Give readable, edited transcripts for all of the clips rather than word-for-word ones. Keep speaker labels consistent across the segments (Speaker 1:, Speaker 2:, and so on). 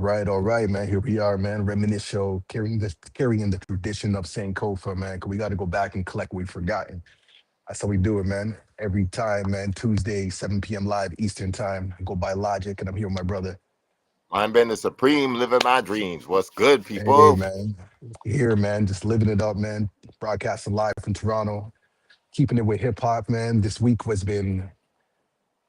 Speaker 1: All right, man. Here we are, man. Reminisce show, carrying the tradition of Sankofa, man. 'Cause we got to go back and collect what we've forgotten. That's how we do it, man. Every time, man. Tuesday, 7 p.m. live Eastern time. I go by Logic, and I'm here with my brother.
Speaker 2: I'm Ben the Supreme, living my dreams. What's good,
Speaker 1: Hey,
Speaker 2: people?
Speaker 1: man. Here, man. Just living it up, man. Broadcasting live from Toronto, keeping it with hip hop, man. This week has been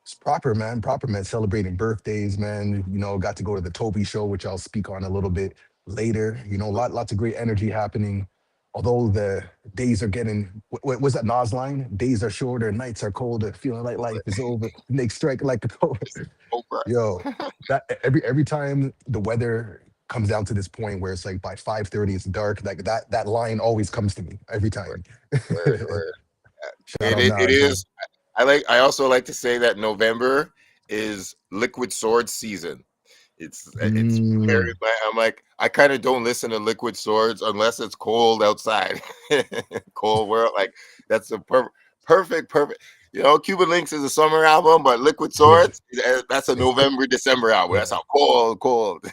Speaker 1: it's proper, man. Proper, man. Celebrating birthdays, man. Got to go to the Toby show, which I'll speak on a little bit later. Lots of great energy happening. Although the days are getting, what was that Nas line? Days are shorter, nights are colder, feeling like life is over. Next strike like a cold.
Speaker 2: It's over.
Speaker 1: Yo, that every time the weather comes down to this point where it's like by 5:30 it's dark, like that line always comes to me every
Speaker 2: Word,
Speaker 1: time.
Speaker 2: word.
Speaker 1: Shout out
Speaker 2: It
Speaker 1: Nas, man.
Speaker 2: is. I also like to say that November is Liquid Sword season. It's very.
Speaker 1: Mm,
Speaker 2: I'm like I kind of don't listen to Liquid Swords unless it's cold outside, cold world. Like that's a perfect. Cuban Links is a summer album, but Liquid
Speaker 1: yeah.
Speaker 2: Swords that's a November December album. That's
Speaker 1: Yeah.
Speaker 2: how cold.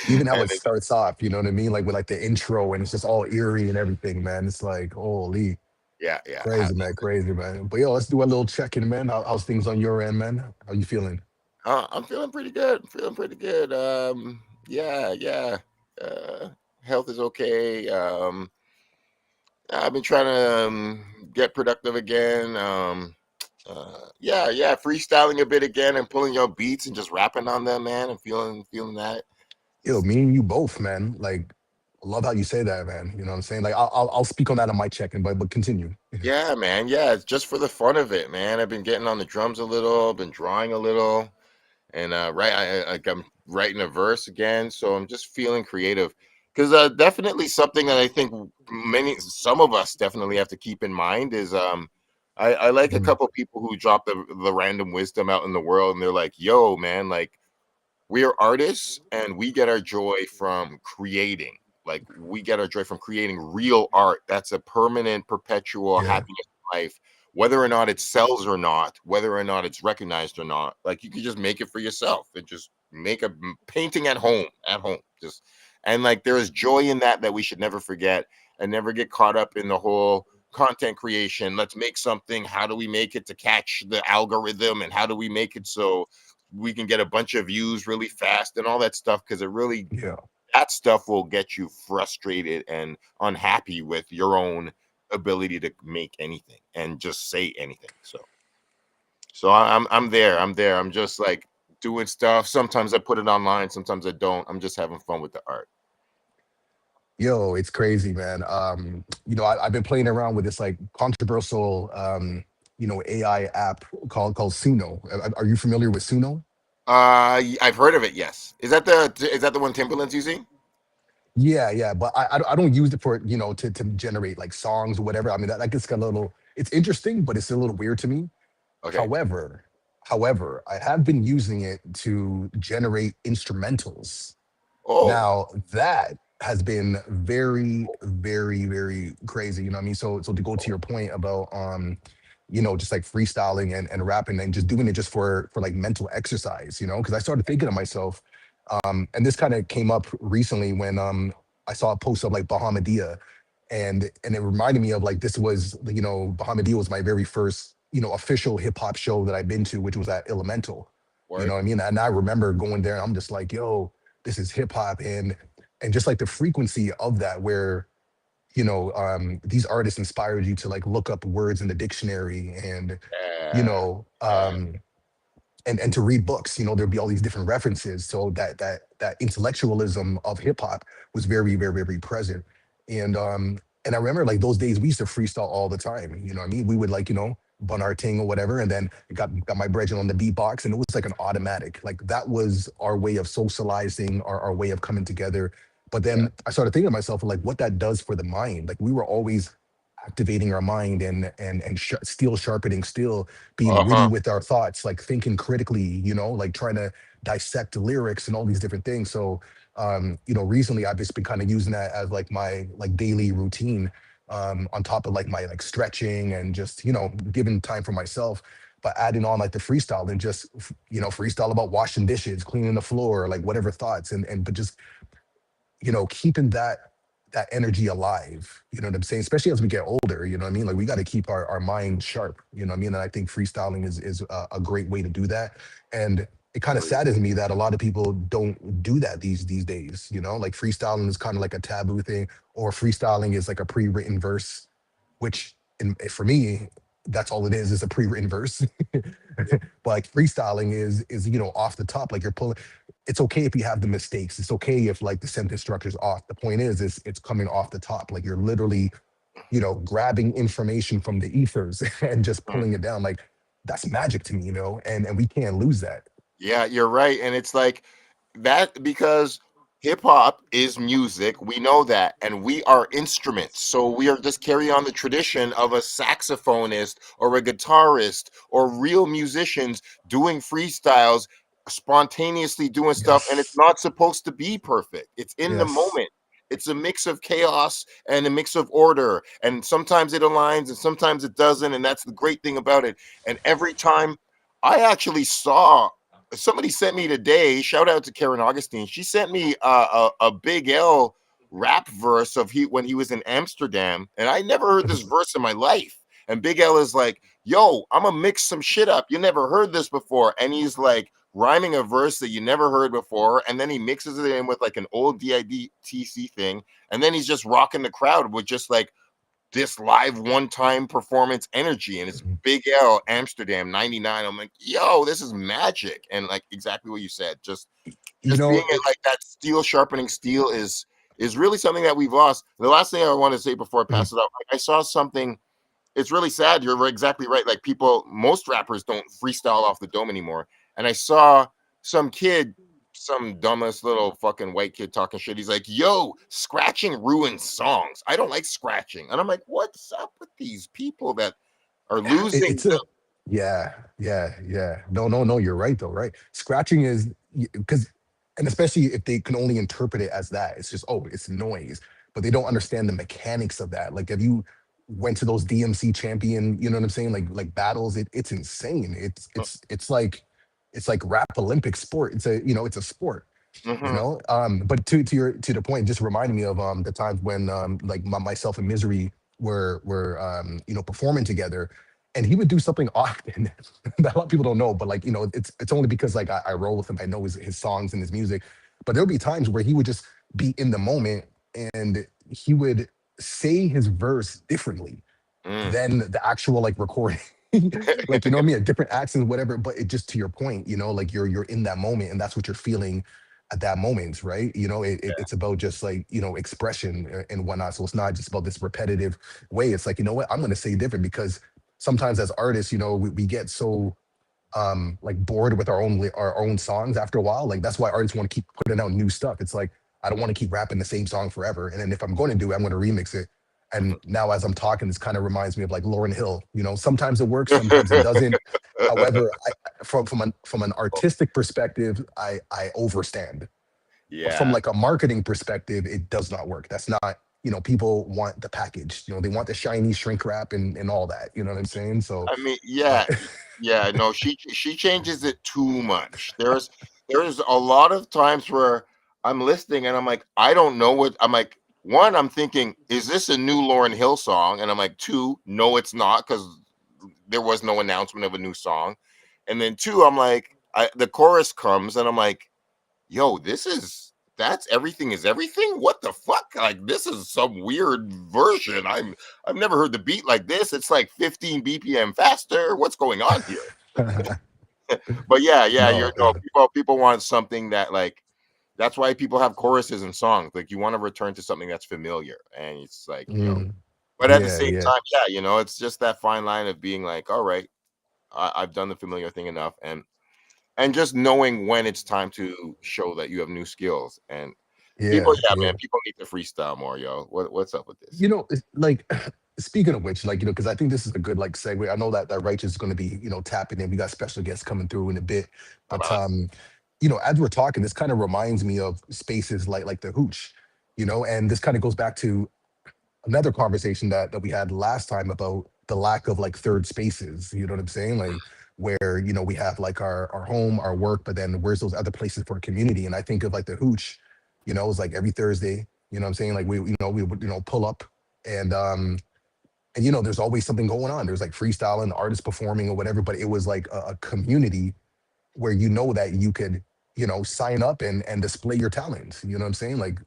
Speaker 1: Even how
Speaker 2: And
Speaker 1: it starts off, you know what I mean? Like with like the intro and it's just all eerie and everything, man. It's like, holy,
Speaker 2: yeah.
Speaker 1: crazy, man. But yo, let's do a little check-in, man. How's things on your end, man? How you feeling?
Speaker 2: I'm feeling pretty good. Feeling pretty good. Yeah. Uh, Health is okay. I've been trying to get productive again. Yeah. Freestyling a bit again and pulling your beats and just rapping on them, man. And feeling that.
Speaker 1: Yo,
Speaker 2: Just
Speaker 1: me and you both, man. Like, I love how you say that, man. You know what I'm saying? Like, I'll speak on that on my check-in, but continue.
Speaker 2: yeah, man. Yeah, it's just for the fun of it, man. I've been getting on the drums a little, been drawing a little, and I'm writing a verse again, so I'm just feeling creative because definitely something that I think some of us definitely have to keep in mind is I like a
Speaker 1: Mhm.
Speaker 2: couple people who drop the random wisdom out in the world, and they're like, "Yo, man, like we are artists, and we get our joy from creating." Like we get our joy from creating real art. That's a permanent, perpetual
Speaker 1: Yeah,
Speaker 2: happiness in life, whether or not it sells or not, whether or not it's recognized or not. Like you could just make it for yourself and just make a painting at home. Just and like there is joy in that we should never forget and never get caught up in the whole content creation. Let's make something. How do we make it to catch the algorithm, and how do we make it so we can get a bunch of views really fast and all that stuff? Because it really
Speaker 1: yeah.
Speaker 2: that stuff will get you frustrated and unhappy with your own ability to make anything and just say anything. I'm there. I'm just like doing stuff. Sometimes I put it online, sometimes I don't. I'm just having fun with the art.
Speaker 1: Yo, it's crazy, man. I've been playing around with this like controversial, AI app called Suno. Are you familiar with Suno?
Speaker 2: I've heard of it. Yes, is that the one Timberland's using?
Speaker 1: Yeah, but I don't use it for to generate like songs or whatever. I mean that gets a little. It's interesting, but it's a little weird to me.
Speaker 2: Okay.
Speaker 1: However, however, I have been using it to generate instrumentals.
Speaker 2: Oh,
Speaker 1: Now that has been very, very, very crazy. You know what I mean? So to go to your point about just like freestyling and rapping and just doing it just for like mental exercise, because I started thinking to myself, and this kind of came up recently when I saw a post of like Bahamadia and it reminded me of like this was Bahamadia was my very first official hip hop show that I've been to, which was at Elemental. You know
Speaker 2: word.
Speaker 1: what I mean? And I remember going there and I'm just like, yo, this is hip hop and just like the frequency of that where these artists inspired you to like look up words in the dictionary and you
Speaker 2: Yeah.
Speaker 1: know
Speaker 2: Yeah.
Speaker 1: um and to read books, there'd be all these different references. So that intellectualism of hip hop was very, very, very present. And I remember like those days we used to freestyle all the time. You know what I mean? We would like, bun our ting or whatever, and then got my brethren on the beatbox, and it was like an automatic. Like that was our way of socializing, our way of coming together. But
Speaker 2: Yeah.
Speaker 1: then I started thinking to myself like what that does for the mind. Like we were always activating our mind and steel sharpening steel, being witty
Speaker 2: Uh-huh.
Speaker 1: with our thoughts, like thinking critically, like trying to dissect lyrics and all these different things. So recently I've just been kind of using that as like my like daily routine, on top of like my like stretching and just giving time for myself. but adding on like the freestyle and just freestyle about washing dishes, cleaning the floor, like whatever thoughts, and but just keeping that energy alive. You know what I'm saying? Especially as we get older, you know what I mean? Like we got to keep our mind sharp. You know what I mean? And I think freestyling is a great way to do that. And it kind of
Speaker 2: Agreed.
Speaker 1: saddens me that a lot of people don't do that these days. Like freestyling is kind of like a taboo thing, or freestyling is like a pre-written verse, which for me, that's all it is a pre-written verse.
Speaker 2: Yeah.
Speaker 1: But like freestyling is off the top, like you're pulling. It's okay if you have the mistakes. It's okay if like the sentence structure's off. The point is it's coming off the top. Like you're literally grabbing information from the ethers and just
Speaker 2: Mm.
Speaker 1: pulling it down. Like that's magic to me, and we can't lose that.
Speaker 2: Yeah, you're right. And it's like that because hip hop is music. We know that. And we are instruments. So we are just carry on the tradition of a saxophonist or a guitarist or real musicians doing freestyles, spontaneously doing stuff. And it's
Speaker 1: Yes,
Speaker 2: not supposed to be perfect, it's in the
Speaker 1: yes.
Speaker 2: moment. It's a mix of chaos and a mix of order. And sometimes it aligns and sometimes it doesn't. And that's the great thing about it. And every time I actually saw somebody sent me today. Shout out to Karen Augustine. She sent me a Big L rap verse of he when he was in Amsterdam, and I never heard this verse in my life. And Big L is like, "Yo, I'm gonna mix some shit up. You never heard this before." And he's like rhyming a verse that you never heard before, and then he mixes it in with like an old DIDTC thing, and then he's just rocking the crowd with just like this live one-time performance energy, and it's Big L Amsterdam 99. I'm like, yo, this is magic. And like exactly what you said,
Speaker 1: You
Speaker 2: just being
Speaker 1: know,
Speaker 2: at like that steel sharpening steel is really something that we've lost. The last thing I want to say before I pass it out, I saw something. It's really sad. You're exactly right. Like people, most rappers don't freestyle off the dome anymore. And I saw some kid, some dumbest little fucking white kid talking shit. He's like, yo, scratching ruins songs. I don't like scratching. And I'm like, what's up with these people that are losing?
Speaker 1: it's a yeah. No, you're right though, right? Scratching is because, and especially if they can only interpret it as that, it's just, oh, it's noise, but they don't understand the mechanics of that. Like if you went to those DMC champion, you know what I'm saying, like battles, it's insane. It's like rap Olympic sport. It's a sport.
Speaker 2: Mm-hmm.
Speaker 1: But to the point, just reminded me of the times when like myself and Misery were performing together, and he would do something often that a lot of people don't know, but like it's only because like I roll with him, I know his songs and his music. But there'll be times where he would just be in the moment, and he would say his verse differently
Speaker 2: Mm.
Speaker 1: than the actual like recording. Like, you know what I mean? A different accent, whatever. But it just, to your point, like you're in that moment, and that's what you're feeling at that moment, right? It's about just like expression and whatnot. So it's not just about this repetitive way. It's like, you know what, I'm gonna say different, because sometimes as artists, we get so like bored with our own songs after a while. Like that's why artists want to keep putting out new stuff. It's like, I don't want to keep rapping the same song forever, and then if I'm going to do it, I'm going to remix it. And now as I'm talking, this kind of reminds me of like Lauryn Hill. Sometimes it works, sometimes it doesn't. However, from an artistic perspective, I overstand. But from
Speaker 2: Yeah.
Speaker 1: like a marketing perspective, it does not work. That's not, people want the package. They want the shiny shrink wrap and all that. You know what I'm saying? So
Speaker 2: I mean,
Speaker 1: uh,
Speaker 2: yeah, no, she changes it too much. There's a lot of times where I'm listening and I'm like, I don't know what I'm like. One, I'm thinking, is this a new Lauryn Hill song? And I'm like, two, no, it's not, because there was no announcement of a new song. And then two, I'm like, the chorus comes and I'm like, yo, that's everything is everything. What the fuck? Like this is some weird version. I've never heard the beat like this. It's like 15 BPM faster. What's going on here? But yeah, you're
Speaker 1: no,
Speaker 2: no people want something that like that's why people have choruses and songs. Like you want to return to something that's familiar. And it's like,
Speaker 1: mm,
Speaker 2: but at the
Speaker 1: yeah,
Speaker 2: same
Speaker 1: yeah.
Speaker 2: time, yeah, it's just that fine line of being like, all right, I've done the familiar thing enough. And just knowing when it's time to show that you have new skills. And people,
Speaker 1: Yeah,
Speaker 2: yeah, man,
Speaker 1: yeah.
Speaker 2: people need to freestyle more, yo. What's up with this?
Speaker 1: It's like, speaking of which, like, because I think this is a good like segue. I know that Righteous is going to be, tapping in. We got special guests coming through in a bit, but as we're talking, this kind of reminds me of spaces like the Hooch, and this kind of goes back to another conversation that we had last time about the lack of like third spaces. You know what I'm saying? Like where we have like our home, our work, but then where's those other places for community? And I think of like the hooch, it's like every Thursday, what I'm saying, like we would pull up, and there's always something going on. There's like freestyling, artists performing or whatever, but it was like a community where that you could sign up and display your talent. You know what I'm saying? Like,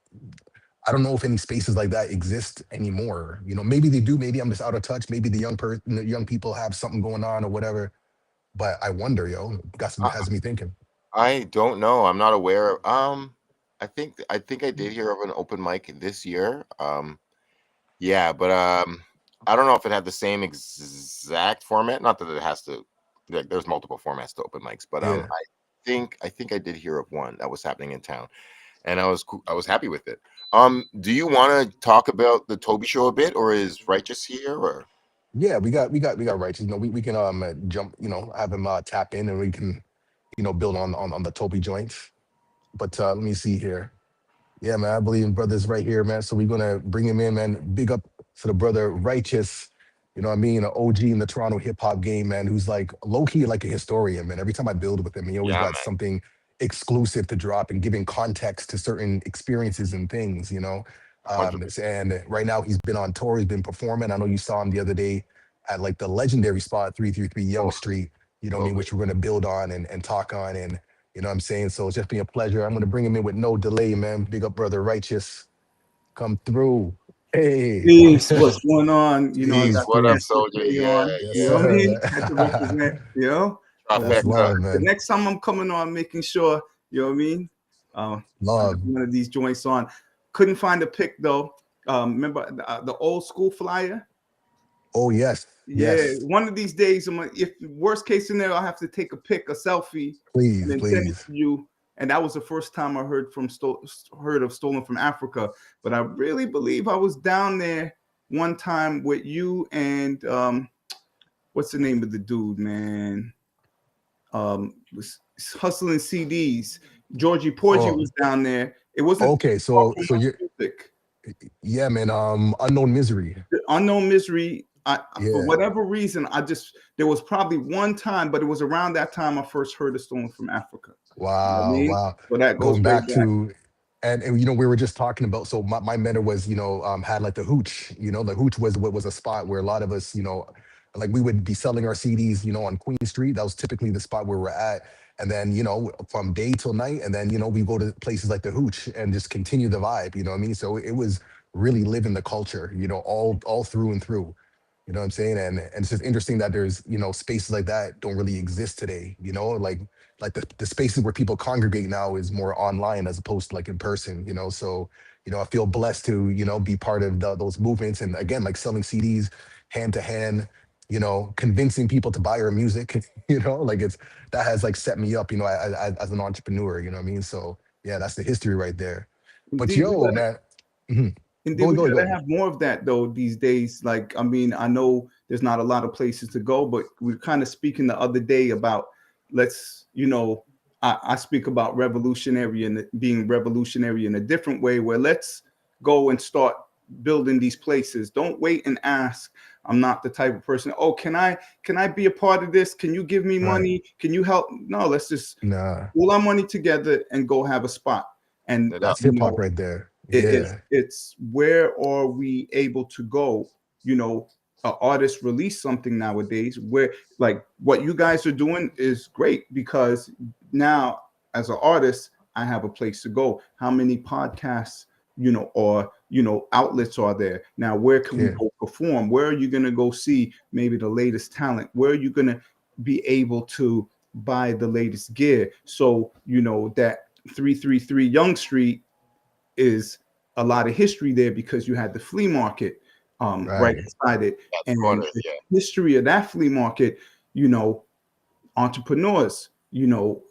Speaker 1: I don't know if any spaces like that exist anymore. Maybe they do. Maybe I'm just out of touch. Maybe the young people have something going on or whatever. But I wonder,
Speaker 2: I,
Speaker 1: has me thinking.
Speaker 2: I don't know. I'm not aware. I think I did hear of an open mic this year. Yeah, but I don't know if it had the same exact format. Not that it has to. There's multiple formats to open mics, but
Speaker 1: Yeah,
Speaker 2: I think I did hear of one that was happening in town, and I was happy with it. Do you want to talk about the Toby show a bit, or is Righteous here? Or
Speaker 1: yeah. We got righteous. We can jump. Have him tap in, and we can build on the Toby joints. But let me see here. Yeah, man, I believe in brothers right here, man. So we're gonna bring him in, man. Big up to the brother Righteous. You know what I mean? An OG in the Toronto hip hop game, man, who's like low key like a historian, man. Every time I build with him, he always
Speaker 2: yeah,
Speaker 1: got something exclusive to drop and giving context to certain experiences and things.
Speaker 2: 100%.
Speaker 1: And right now he's been on tour, he's been performing. I know you saw him the other day at like the legendary spot 333 Young
Speaker 2: Oh,
Speaker 1: Street,
Speaker 2: lovely.
Speaker 1: which we're gonna build on and talk on. And what I'm saying? So it's just been a pleasure. I'm going to bring him in with no delay, man. Big up, brother Righteous. Come through. Hey.
Speaker 3: Peace, what's going on? I
Speaker 1: Peace,
Speaker 3: got the
Speaker 2: What up,
Speaker 1: peace.
Speaker 3: Esther
Speaker 2: soldier?
Speaker 3: K
Speaker 2: Yeah,
Speaker 3: on.
Speaker 1: Yes,
Speaker 3: You know what I
Speaker 2: yeah.
Speaker 3: mean?
Speaker 1: sir,
Speaker 3: Had to
Speaker 1: man.
Speaker 3: represent.
Speaker 1: That's
Speaker 2: Trifecta.
Speaker 1: love,
Speaker 3: The
Speaker 1: man.
Speaker 3: next time I'm coming on, making sure you know what I mean. I have
Speaker 1: Love.
Speaker 3: one of these joints on. Couldn't find a pic though. Remember the old school flyer?
Speaker 1: Oh, yes.
Speaker 3: Yeah,
Speaker 1: Yes.
Speaker 3: one of these days, if worst case scenario, I have to take a pic, a selfie, and
Speaker 1: Please,
Speaker 3: then send it
Speaker 1: please.
Speaker 3: to you. And that was the first time I heard of Stolen from Africa. But I really believe I was down there one time with you and what's the name of the dude, man? Was hustling CDs. Georgie Porgy
Speaker 1: Oh,
Speaker 3: was down there. It wasn't
Speaker 1: okay.
Speaker 3: far
Speaker 1: So,
Speaker 3: from
Speaker 1: so
Speaker 3: my
Speaker 1: you're,
Speaker 3: music.
Speaker 1: yeah, man. Unknown Misery.
Speaker 3: The Unknown Misery. For
Speaker 1: Yeah.
Speaker 3: whatever reason, there was probably one time, but it was around that time I first heard of Stolen from Africa. You know what I
Speaker 1: Wow,
Speaker 3: mean?
Speaker 1: wow.
Speaker 3: So that goes
Speaker 1: Going
Speaker 3: way
Speaker 1: back
Speaker 3: back.
Speaker 1: to, and we were just talking about, so my mentor was, had like the hooch. The hooch was what was a spot where a lot of us, like we would be selling our CDs, on Queen Street. That was typically the spot where we're at. And then, from day till night, and then, we go to places like the hooch and just continue the vibe, you know what I mean? So it was really living the culture, all through and through. You know what I'm saying? And it's just interesting that there's, spaces like that don't really exist today, like the spaces where people congregate now is more online as opposed to like in person. So I feel blessed to be part of those movements, and again, like selling CDs hand to hand, convincing people to buy our music. Like it's that has like set me up, as an entrepreneur. You know what I mean? So yeah, that's the history right there. But
Speaker 3: Indeed, we
Speaker 1: yo,
Speaker 3: gotta
Speaker 1: man. Mhm.
Speaker 3: Indeed,
Speaker 1: Go
Speaker 3: we
Speaker 1: go
Speaker 3: gotta
Speaker 1: go.
Speaker 3: have more of that though these days. Like, I mean, I know there's not a lot of places to go, but we are kind of speaking the other day about let's, I speak about revolutionary and being revolutionary in a different way where let's go and start building these places. Don't wait and ask. I'm not the type of person, oh, can I be a part of this? Can you give me
Speaker 1: Right.
Speaker 3: money? Can you help? No, let's just
Speaker 1: Nah,
Speaker 3: pool our money together and go have a spot. And
Speaker 2: It up.
Speaker 1: that's hip hop right there.
Speaker 3: it's
Speaker 1: Yeah.
Speaker 3: it's where are we able to go? Artists release something nowadays where like what you guys are doing is great because now as an artist I have a place to go. How many podcasts or outlets are there now? Where can we
Speaker 1: Yeah.
Speaker 3: go perform? Where are you going to go see maybe the latest talent? Where are you going to be able to buy the latest gear? So that 333 Young Street is a lot of history there because you had the flea market right
Speaker 1: Right.
Speaker 3: beside it.
Speaker 2: That's
Speaker 3: And
Speaker 2: corner.
Speaker 3: the
Speaker 2: Yeah.
Speaker 3: history of that flea market, you know, entrepreneurs,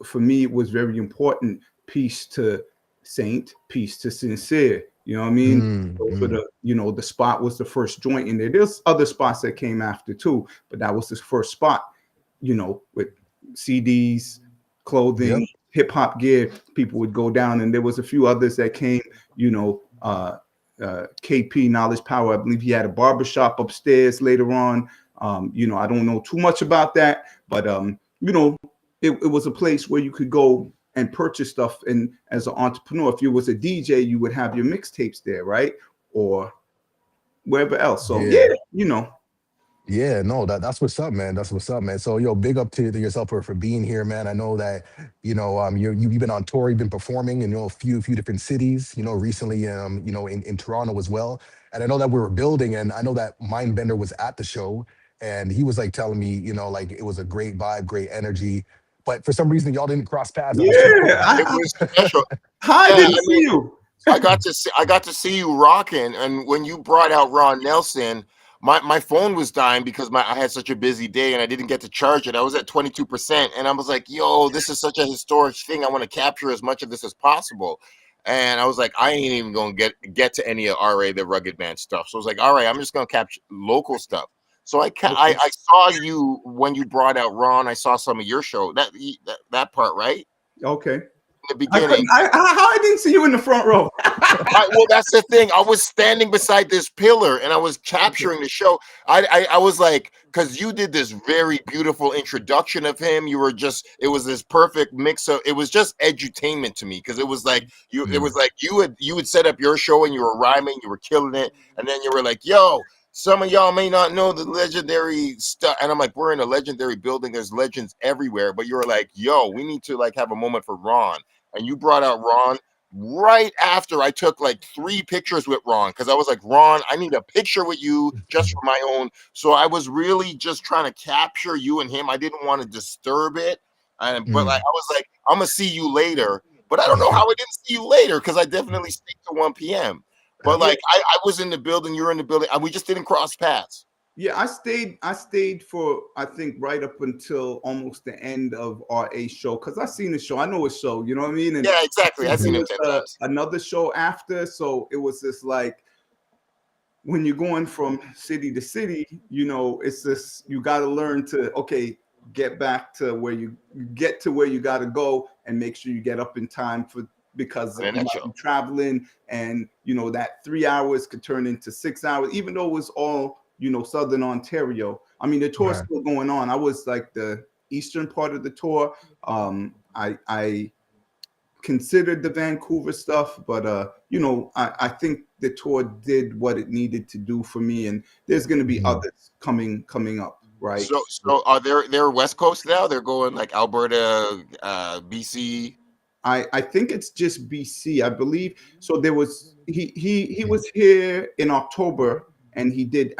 Speaker 3: for me, it was very important. Peace to Saint, peace to Sincere. You know what I mean? Those were
Speaker 1: Mm.
Speaker 3: the spot was the first joint in there. There's other spots that came after too, but that was the first spot, with CDs, clothing,
Speaker 1: Yep.
Speaker 3: hip hop gear. People would go down, and there was a few others that came. KP Knowledge Power. I believe he had a barbershop upstairs later on. I don't know too much about that, but you know, it was a place where you could go and purchase stuff. And as an entrepreneur, if you was a DJ, you would have your mixtapes there, right? Or wherever else. So yeah,
Speaker 1: Yeah.
Speaker 3: you know,
Speaker 1: Yeah, no, that's what's up, man. That's what's up, man. So, yo, big up to yourself for being here, man. I know that, you've been on tour, you've been performing in, a few different cities, recently, in Toronto as well. And I know that we were building, and I know that Mindbender was at the show, and he was like telling me, like it was a great vibe, great energy. But for some reason, y'all didn't cross paths. That was too
Speaker 3: yeah.
Speaker 1: quick.
Speaker 2: It was special.
Speaker 3: I
Speaker 2: Yeah,
Speaker 3: didn't
Speaker 2: I
Speaker 3: see
Speaker 2: mean,
Speaker 3: you.
Speaker 2: I got to see you rocking, and when you brought out Ron Nelson, my phone was dying because I had such a busy day and I didn't get to charge it. I was at 22%, and I was like, "Yo, this is such a historic thing. I want to capture as much of this as possible." And I was like, "I ain't even gonna get to any of RA the Rugged Man stuff." So I was like, "All right, I'm just gonna capture local stuff." So
Speaker 3: Okay.
Speaker 2: I saw you when you brought out Ron. I saw some of your show that part right
Speaker 3: Okay.
Speaker 2: in the
Speaker 3: I couldn't.
Speaker 2: beginning.
Speaker 3: How I didn't see you in the front row.
Speaker 2: Well, that's the thing. I was standing beside this pillar and I was capturing the show. I was like, because you did this very beautiful introduction of him. You were just, it was this perfect mix of, it was just edutainment to me because it was like it was
Speaker 1: Mm,
Speaker 2: like you would set up your show and you were rhyming, you were killing it, and then you were like, yo. Some of y'all may not know the legendary stuff, and I'm like, we're in a legendary building. There's legends everywhere, but you were like, yo, we need to like have a moment for Ron, and you brought out Ron right after I took like 3 pictures with Ron because I was like, Ron, I need a picture with you just for my own. So I was really just trying to capture you and him. I didn't want to disturb it. But like
Speaker 1: mm.
Speaker 2: I was like, I'm gonna see you later. But I don't know how I didn't see you later because I definitely stayed to 1 p.m. But
Speaker 3: Yeah.
Speaker 2: like I was in the building, you're in the building, and we just didn't cross paths.
Speaker 3: Yeah, I stayed for I think right up until almost the end of RA show because I seen the show. I know a show, you know what I mean? And
Speaker 2: Yeah,
Speaker 3: I
Speaker 2: exactly.
Speaker 3: think
Speaker 2: I've
Speaker 3: there
Speaker 2: seen him
Speaker 3: was
Speaker 2: 10 times.
Speaker 3: another show after, so it was just like when you're going from city to city, you know, it's just you got to learn to get back to where you get to where you got to go and make sure you get up in time for because
Speaker 2: And then
Speaker 3: you
Speaker 2: that
Speaker 3: might be
Speaker 2: show.
Speaker 3: traveling and you know that 3 hours could turn into 6 hours, even though it was all Southern Ontario. I mean, the tour's
Speaker 1: Right.
Speaker 3: still going on. I was like the eastern part of the tour. I considered the Vancouver stuff, but I think the tour did what it needed to do for me, and there's going to be
Speaker 1: Mm,
Speaker 3: others coming up, right?
Speaker 2: So are they're West Coast now? They're going like Alberta, BC.
Speaker 3: I think it's just BC, I believe. So there was he
Speaker 1: mm.
Speaker 3: was here in October, and he did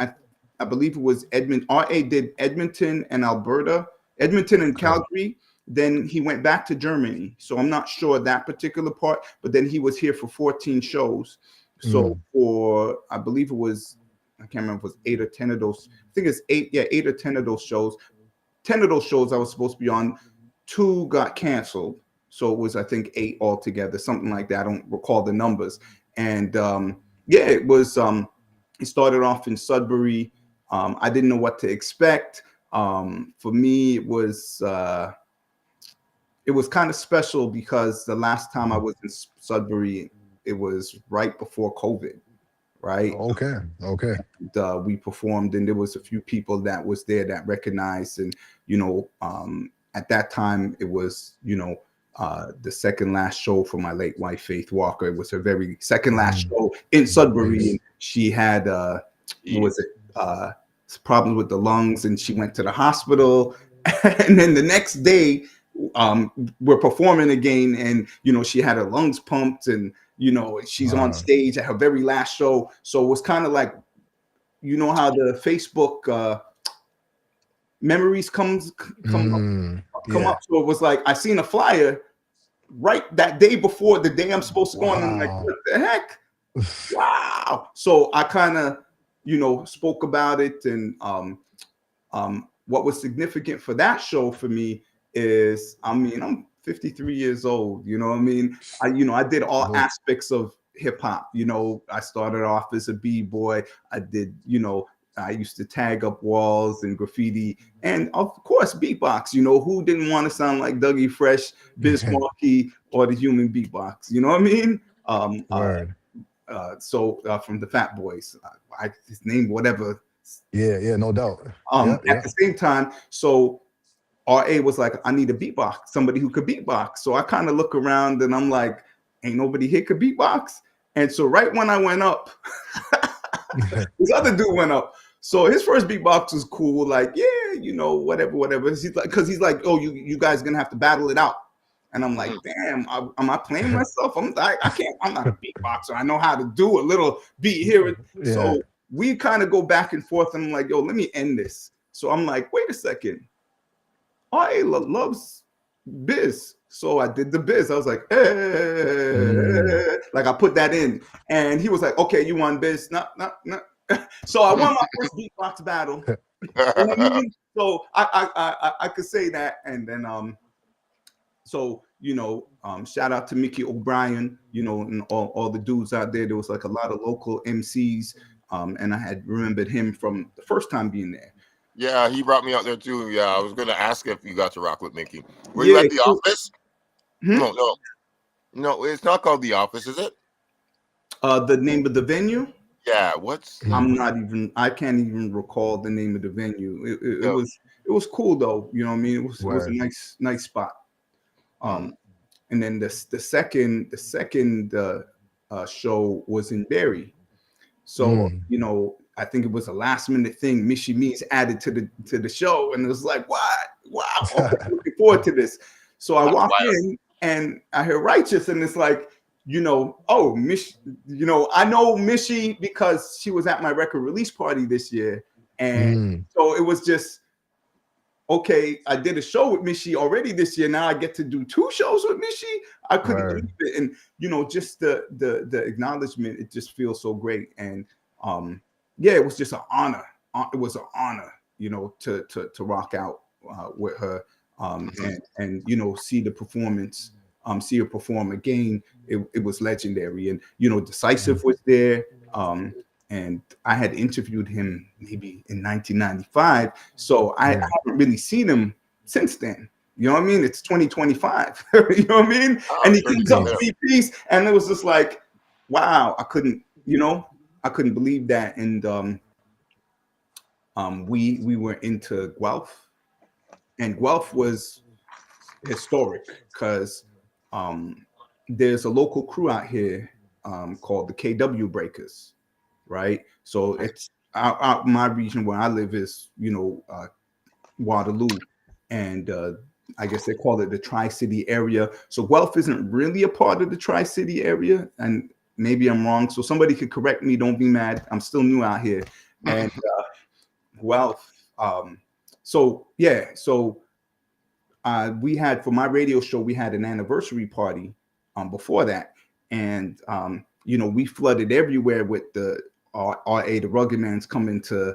Speaker 3: I believe it was Edmond. RA did Edmonton and Alberta, Edmonton and
Speaker 1: Okay.
Speaker 3: Calgary. Then he went back to Germany. So I'm not sure that particular part, but then he was here for 14 shows. So
Speaker 1: Mm,
Speaker 3: for I believe it was I can't remember if it was 8 or 10 of those. I think it's 8, yeah, 8 or 10 of those shows. 10 of those shows I was supposed to be on, 2 got canceled. So it was, I think, 8 altogether, something like that. I don't recall the numbers. And yeah, it was, it started off in Sudbury. I didn't know what to expect. For me, it was kind of special because the last time I
Speaker 1: mm.
Speaker 3: was in Sudbury, it was right before COVID, right?
Speaker 1: Okay. Okay.
Speaker 3: We performed and there was a few people that was there that recognized and at that time it was the second last show for my late wife Faith Walker. It was her very second last
Speaker 1: Mm,
Speaker 3: show in Sudbury, and
Speaker 1: nice.
Speaker 3: she had what
Speaker 2: Yeah.
Speaker 3: was it problems with the lungs and she went to the hospital and then the next day we're performing again and she had her lungs pumped and she's on
Speaker 1: Wow.
Speaker 3: stage at her very last show. So it was kind of like, how the Facebook memories
Speaker 1: Mm,
Speaker 3: come
Speaker 1: yeah.
Speaker 3: up. So it was like I seen a flyer right that day before the day I'm supposed to go on, and I'm like,
Speaker 1: Wow.
Speaker 3: what the heck? Wow. So I kind of, spoke about it, and what was significant for that show for me is, I mean, I'm 53 years old. You know what I mean? I did all
Speaker 1: Well,
Speaker 3: aspects of hip hop. I started off as a b-boy. I did, I used to tag up walls and graffiti, and of course beatbox. Who didn't want to sound like Dougie Fresh, Biz Markie, or the Human Beatbox? You know what I mean? Um, uh,
Speaker 1: word.
Speaker 3: from the Fat Boys, his name, whatever.
Speaker 1: Yeah. Yeah. No doubt. Yeah.
Speaker 3: At
Speaker 1: Yeah.
Speaker 3: the same time, so RA was like, I need a beatbox, somebody who could beatbox. So I kind of look around and I'm like, ain't nobody here could beatbox. And so right when I went up, this other dude went up. So his first beatbox was cool, like, yeah, you know, whatever. He's like, because he's like, oh, you guys gonna have to battle it out. And I'm like, damn, am I playing myself? I can't, I'm not a beatboxer. I know how to do a little beat here. So we kind of go back and forth. And I'm like, yo, let me end this. So I'm like, wait a second. RA loves biz. So I did the biz. I was like, hey, like I put that in. And he was like, okay, you won biz. No. So I won my first beatbox battle. You know what I mean? So I could say that. And then so you know, shout out to Mickey O'Brien, you know, and all the dudes out there. There was like a lot of local MCs. And I had remembered him from the first time being there.
Speaker 2: Yeah, he brought me out there too. Yeah, I was gonna ask if you got to rock with Mickey. Were you at the office? No, it's not called the office, is it?
Speaker 3: The name of the venue?
Speaker 2: Yeah, what's
Speaker 3: I can't even recall the name of the venue. It was cool though, you know what I mean? It was a nice spot. And then the second show was in Barrie. So, you know, I think it was a last minute thing. Mishi Me's added to the show, and it was like, what? Wow, okay, looking forward to this. So I walked in and I heard Righteous, and it's like, you know, oh, Mishi, you know, I know Mishi because she was at my record release party this year. And so it was just, okay, I did a show with Mishi already this year. Now I get to do 2 shows with Mishi. I couldn't believe it. And, you know, just the acknowledgement, it just feels so great. And yeah, it was just an honor. It was an honor, you know, to rock out with her and, you know, see the performance, see her perform again. It was legendary. And, you know, Decisive was there. And I had interviewed him maybe in 1995. So I haven't really seen him since then. You know what I mean? It's 2025. You know what I mean? And he comes up to me, peace. And it was just like, wow, I couldn't believe that. And we were into Guelph. And Guelph was historic because there's a local crew out here called the KW Breakers. Right, so it's out my region where I live is, you know, Waterloo, and I guess they call it the Tri-City area. So Guelph isn't really a part of the Tri-City area, and maybe I'm wrong. So somebody could correct me. Don't be mad. I'm still new out here, and Guelph. So yeah, so we had for my radio show we had an anniversary party before that, and you know, we flooded everywhere with the RA, the Rugged Man's coming to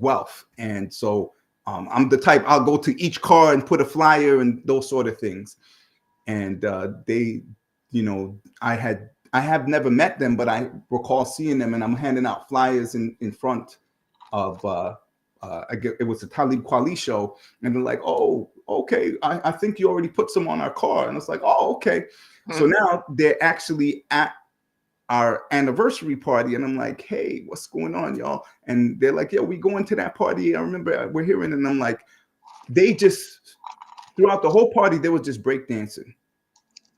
Speaker 3: Guelph. And so I'm the type, I'll go to each car and put a flyer and those sort of things. And they, you know, I have never met them, but I recall seeing them, and I'm handing out flyers in front of, it was a Talib Kweli show. And they're like, oh, okay, I think you already put some on our car. And it's like, oh, okay. So now they're actually at our anniversary party, and I'm like, hey, what's going on, y'all? And they're like, yeah, we going to that party. I remember we're hearing, and I'm like, they just throughout the whole party, they were just breakdancing.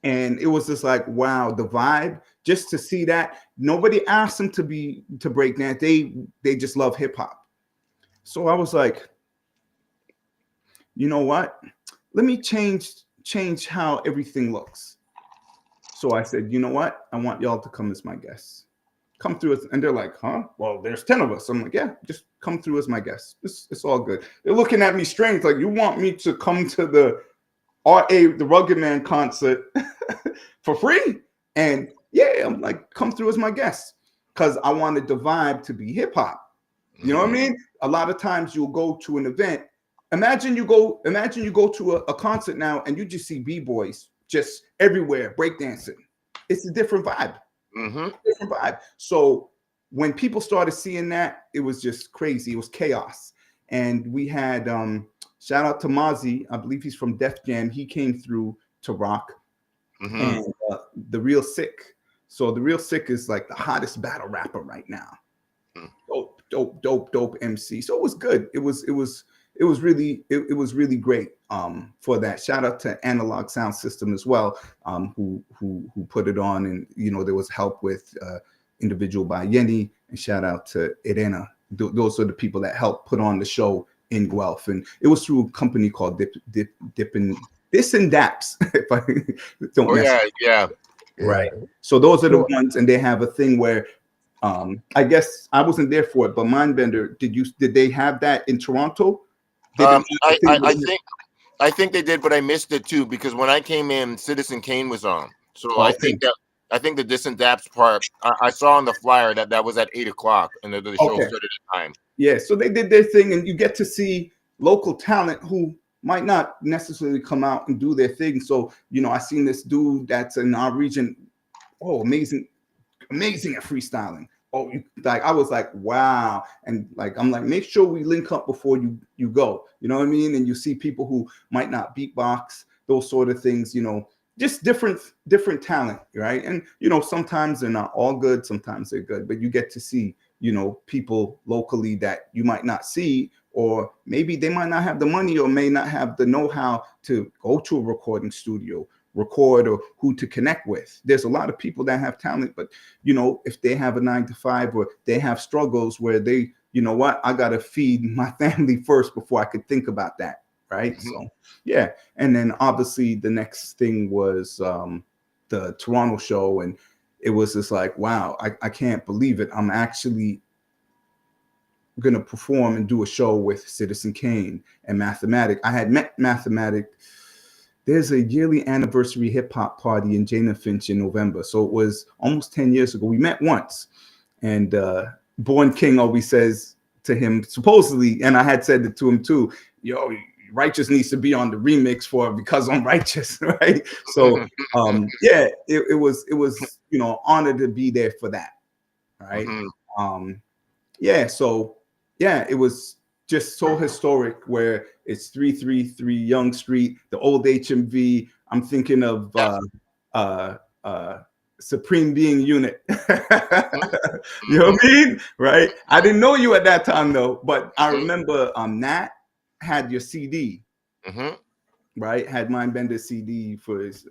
Speaker 3: And it was just like, wow, the vibe, just to see that. Nobody asked them to breakdance. They just love hip hop. So I was like, you know what? Let me change how everything looks. So I said, you know what? I want y'all to come as my guests. Come through as, and they're like, huh? Well, there's 10 of us. I'm like, yeah, just come through as my guests. It's all good. They're looking at me strange, like, you want me to come to the RA, the Rugged Man concert for free? And yeah, I'm like, come through as my guests. Because I wanted the vibe to be hip hop. You know what I mean? A lot of times you'll go to an event. Imagine you go to a concert now and you just see B-boys just everywhere breakdancing. It's a different vibe. Different vibe. So when people started seeing that, it was just crazy. It was chaos. And we had shout out to Mozzie. I believe he's from Def Jam. He came through to rock. And the Real Sick. So the Real Sick is like the hottest battle rapper right now. Dope MC. So it was good. It it was really great for that. Shout out to Analog Sound System as well, who put it on, and there was help with individual by Yenny, and shout out to Irena. Those are the people that helped put on the show in Guelph, and it was through a company called Dippin' This and Daps. If I don't
Speaker 2: Oh
Speaker 3: mess
Speaker 2: yeah,
Speaker 3: up.
Speaker 2: yeah.
Speaker 3: Right.
Speaker 1: Yeah.
Speaker 3: So those are the
Speaker 1: So
Speaker 3: ones, and they have a thing where I guess I wasn't there for it, but Mindbender, did they have that in Toronto? Did it have a thing
Speaker 2: I
Speaker 3: with
Speaker 2: think they did, but I missed it too because when I came in, Citizen Kane was on. So
Speaker 3: okay.
Speaker 2: I think the Distant Daps part I saw on the flyer that was at 8 o'clock and the show
Speaker 3: Okay.
Speaker 2: started at 9.
Speaker 3: Yeah, so they did their thing, and you get to see local talent who might not necessarily come out and do their thing. So, I seen this dude that's in our region. Oh, amazing at freestyling. Oh, I was like, wow. And like, I'm like, make sure we link up before you go. You know what I mean? And you see people who might not beatbox, those sort of things, just different talent, right? And sometimes they're not all good, sometimes they're good, but you get to see, people locally that you might not see, or maybe they might not have the money or may not have the know-how to go to a recording studio, record, or who to connect with. There's a lot of people that have talent, but if they have a 9 to 5 or they have struggles where they, what, I gotta feed my family first before I could think about that, right?
Speaker 2: Mm-hmm.
Speaker 3: So yeah. And then obviously the next thing was the Toronto show, and it was just like, wow, I can't believe it. I'm actually going to perform and do a show with Citizen Kane and Mathematic. I had met Mathematic. There's a yearly anniversary hip hop party in Jana Finch in November. So it was almost 10 years ago. We met once, and Born King always says to him, supposedly, and I had said it to him too, yo, Righteous needs to be on the remix for Because I'm Righteous, right? So yeah, it was honored to be there for that, right?
Speaker 2: Mm-hmm.
Speaker 3: Yeah, so yeah, it was just so historic where it's 333 Young Street, the old HMV. I'm thinking of Supreme Being Unit. You know what I mean? Right? I didn't know you at that time though, but I remember Nat had your CD,
Speaker 2: Mm-hmm.
Speaker 3: right? Had Mindbender CD for his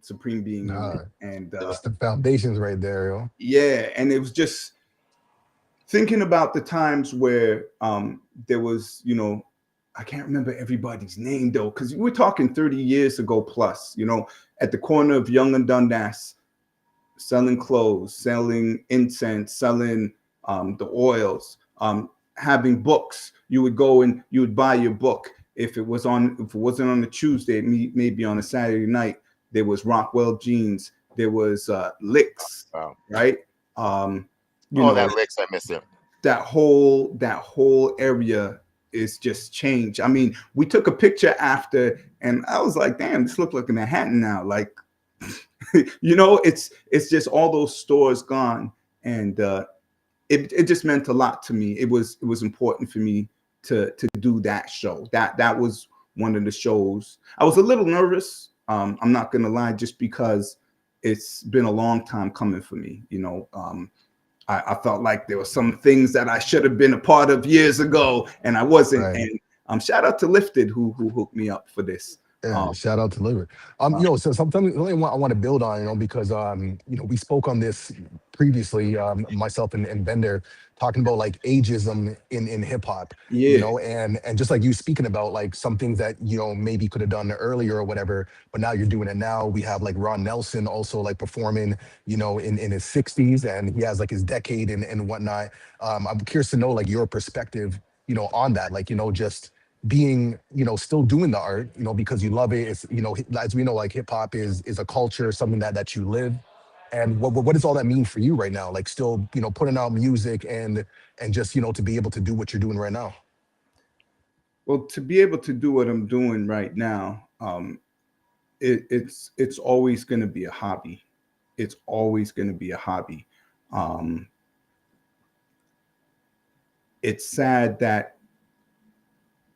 Speaker 3: Supreme Being Unit.
Speaker 1: nah,
Speaker 3: And
Speaker 1: that's the foundations right there, yo.
Speaker 3: yeah, and it was just thinking about the times where there was, I can't remember everybody's name though, because we're talking 30 years ago plus, at the corner of Young and Dundas, selling clothes, selling incense, selling the oils, having books. You would go and you would buy your book. If it wasn't on a Tuesday, maybe on a Saturday night, there was Rockwell Jeans, there was Licks,
Speaker 2: Wow.
Speaker 3: right?
Speaker 2: That Licks, I miss it.
Speaker 3: That whole area is just changed. I mean, we took a picture after, and I was like, damn, this looks like Manhattan now. Like, it's just all those stores gone, and it just meant a lot to me. It was important for me to do that show. That was one of the shows. I was a little nervous. I'm not gonna lie, just because it's been a long time coming for me. I felt like there were some things that I should have been a part of years ago, and I wasn't.
Speaker 1: Right.
Speaker 3: And shout out to Lifted who hooked me up for this.
Speaker 1: Yeah, shout out to Liver.
Speaker 3: Uh,
Speaker 1: So something really I want to build on, because we spoke on this previously, myself and Bender, talking about like ageism in hip hop,
Speaker 3: yeah,
Speaker 1: and just like you speaking about like some things that maybe could have done earlier or whatever, but now you're doing it now. We have like Ron Nelson also like performing, in his 60s, and he has like his decade and whatnot. I'm curious to know like your perspective, on that, like just being still doing the art because you love it. It's as we know, like hip hop is a culture, something that you live. And what does all that mean for you right now, like still putting out music and just to be able to do what you're doing right now?
Speaker 3: well, to be able to do what I'm doing right now, it's always going to be a hobby. It's always going to be a hobby. Um, it's sad that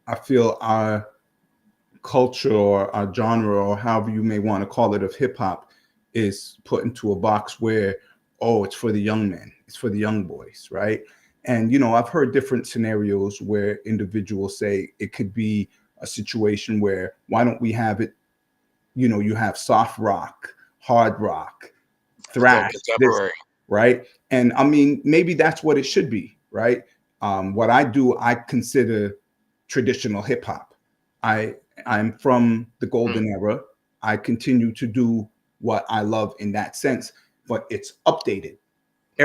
Speaker 3: I feel our culture or our genre, or however you may want to call it, of hip hop is put into a box where, oh, it's for the young men, it's for the young boys, right? And I've heard different scenarios where individuals say it could be a situation where, why don't we have it, you have soft rock, hard rock, thrash, this,
Speaker 2: Contemporary.
Speaker 3: right? And I mean, maybe that's what it should be, right? What I do, I consider traditional hip hop. I I'm from the
Speaker 2: Mm,
Speaker 3: golden era. I continue to do what I love in that sense, but it's updated.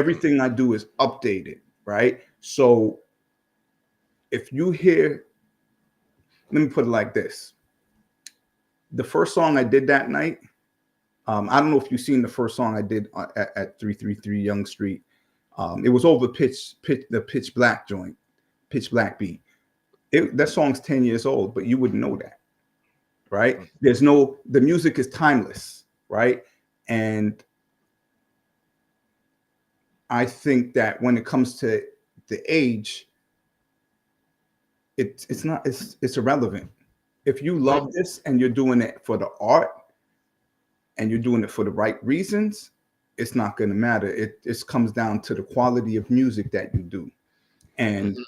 Speaker 2: mhm,
Speaker 3: Everything I do is updated, right? So if you hear, let me put it like this: the first song I did that night, I don't know if you've seen the first song I did at 333 Young Street. It was over the Pitch Black joint, Pitch Black beat. That song's 10 years old, but you wouldn't know that, right?
Speaker 2: mm,
Speaker 3: The music is timeless, right? And I think that when it comes to the age, it's not, it's irrelevant. If you
Speaker 2: mm,
Speaker 3: love this and you're doing it for the art and you're doing it for the right reasons, it's not going to matter. It just comes down to the quality of music that you do and
Speaker 2: mhm,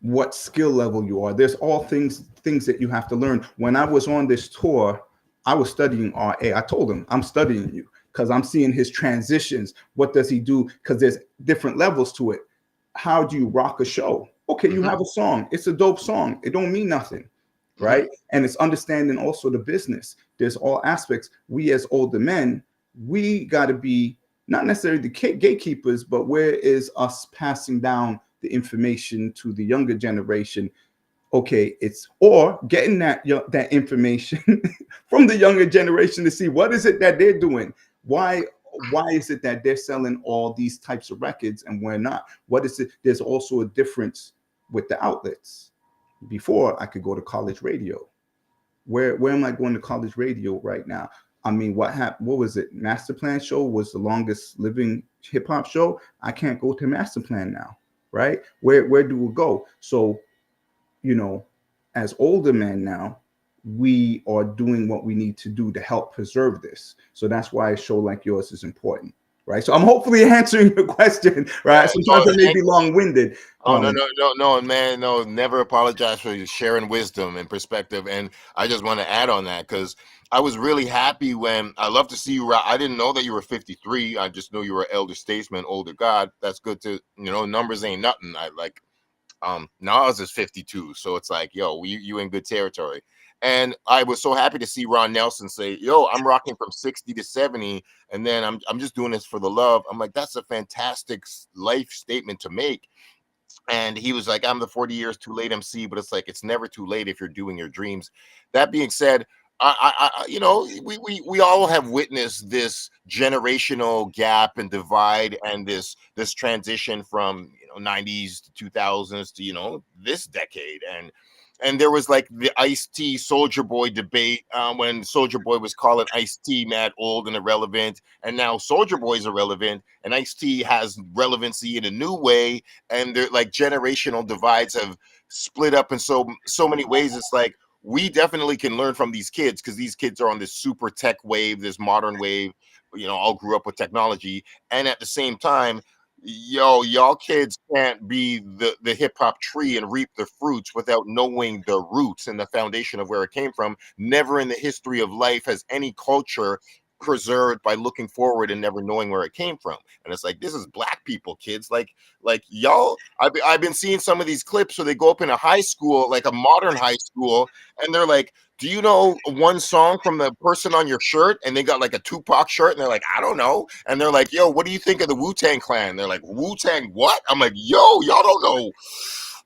Speaker 3: what skill level you are. There's all things that you have to learn. When I was on this tour, I was studying RA. I told him, I'm studying you because I'm seeing his transitions. What does he do? Because there's different levels to it. How do you rock a show? Okay, you
Speaker 2: mhm,
Speaker 3: have a song. It's a dope song. It don't mean nothing,
Speaker 2: mhm,
Speaker 3: right? And it's understanding also the business. There's all aspects. We as older men, we got to be not necessarily the gatekeepers, but where is us passing down the information to the younger generation? Okay, it's or getting that information from the younger generation to see what is it that they're doing. Why is it that they're selling all these types of records and we're not? What is it? There's also a difference with the outlets. Before I could go to college radio. Where am I going to college radio right now? I mean, what happened? What was it? Master Plan show was the longest living hip hop show. I can't go to Master Plan now, right? Where do we go? So, you know, as older men now, we are doing what we need to do to help preserve this. So that's why a show like yours is important, right? So I'm hopefully answering your question,
Speaker 2: yeah.
Speaker 3: right? Sometimes
Speaker 2: No,
Speaker 3: I may
Speaker 2: thank
Speaker 3: be long-winded.
Speaker 2: Oh, no, no, no, no, man, no, never apologize for sharing wisdom and perspective. And I just want to add on that because I was really happy when I love to see you. I didn't know that you were 53. I just knew you were elder statesman, older God. That's good to, numbers ain't nothing. I like, Nas is 52. So it's like, yo, you in good territory. And I was so happy to see Ron Nelson say, yo, I'm rocking from 60 to 70. And then I'm just doing this for the love. I'm like, that's a fantastic life statement to make. And he was like, I'm the 40 years too late MC, but it's like, it's never too late if you're doing your dreams. That being said, we all have witnessed this generational gap and divide and this transition from 90s to 2000s to this decade. And there was like the Ice T Soldier Boy debate when Soldier Boy was calling Ice T mad old and irrelevant, and now Soldier Boy is irrelevant, and Ice T has relevancy in a new way, and they're like generational divides have split up in so many ways. It's like we definitely can learn from these kids because these kids are on this super tech wave, this modern wave, all grew up with technology. And at the same time, y'all kids can't be the hip hop tree and reap the fruits without knowing the roots and the foundation of where it came from. Never in the history of life has any culture preserved by looking forward and never knowing where it came from. And it's like, this is black people, kids. Like y'all, I've been seeing some of these clips where they go up in a high school, like a modern high school, and they're like, do you know one song from the person on your shirt? And they got like a Tupac shirt, and they're like, I don't know. And they're like, yo, what do you think of the Wu-Tang Clan? They're like, Wu-Tang what? I'm like, yo, y'all don't know.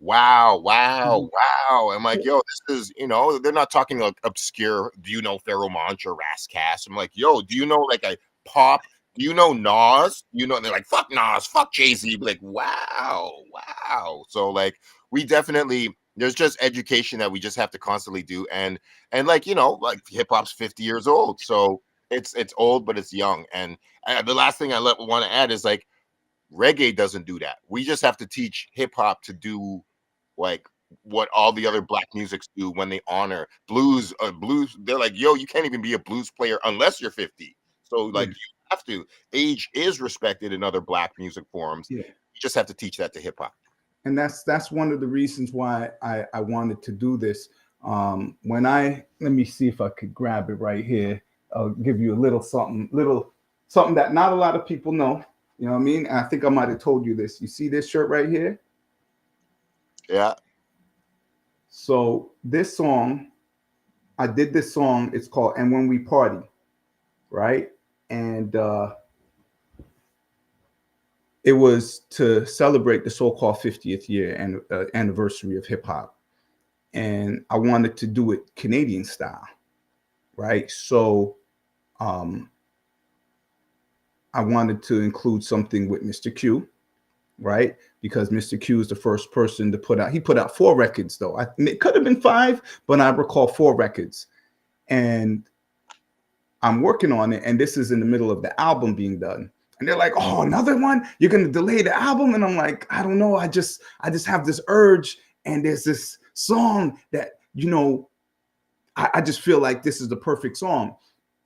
Speaker 2: Wow, wow, wow. I'm like, yo, this is, they're not talking like obscure, do you know Pharaoh Monch or Rascass? I'm like, yo, do you know like a pop? Do you know Nas? And they're like, fuck Nas, fuck Jay-Z. Like, wow, wow. So like we definitely there's just education that we just have to constantly do. And like, like hip hop's 50 years old. So it's old, but it's young. And the last thing I want to add is like reggae doesn't do that. We just have to teach hip hop to do like what all the other black musics do when they honor blues. Blues, they're like, yo, you can't even be a blues player unless you're 50. So like
Speaker 3: Yeah.
Speaker 2: have to. Age is respected in other black music forms.
Speaker 3: Yeah.
Speaker 2: You just have to teach that to hip hop.
Speaker 3: And that's one of the reasons why I wanted to do this. When I let me see if I could grab it right here. I'll give you a little something that not a lot of people know. You know what I mean? And I think I might have told you this. You see this shirt right here?
Speaker 2: Yeah.
Speaker 3: So this song, I did this song. It's called "And When We Party," right? And it was to celebrate the so-called 50th year and anniversary of hip hop, and I wanted to do it Canadian style, right? So um, I wanted to include something with Mr. Q, right? Because Mr. Q is the first person to put out. He put out 4 records, though. It could have been 5, but I recall 4 records, and I'm working on it. And this is in the middle of the album being done. And they're like, "Oh, another one? You're gonna delay the album?" And I'm like, "I don't know. I just have this urge, and there's this song that I just feel like this is the perfect song."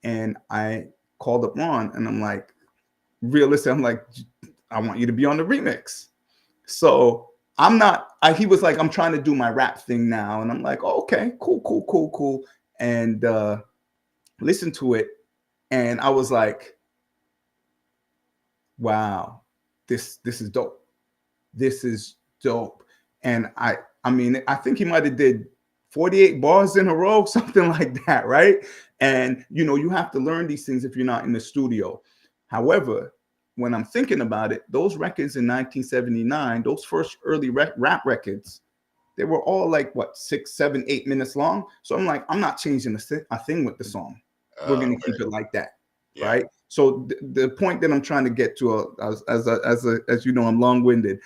Speaker 3: And I called up Ron, and I'm like, realistic. I'm like, "I want you to be on the remix." So I'm not. He was like, "I'm trying to do my rap thing now," and I'm like, "Oh, okay, cool," and listen to it, and I was like, "Wow, this is dope. This is dope." And I mean, I think he might have did 48 bars in a row, something like that, right? And you have to learn these things if you're not in the studio. However, when I'm thinking about it, those records in 1979, those first early rap records, they were all like what, 6, 7, 8 minutes long. So I'm like, I'm not changing a thing with the song. We're gonna
Speaker 2: Okay.
Speaker 3: keep it like that,
Speaker 2: Yeah.
Speaker 3: right? So the point that I'm trying to get to, as you know, I'm long-winded.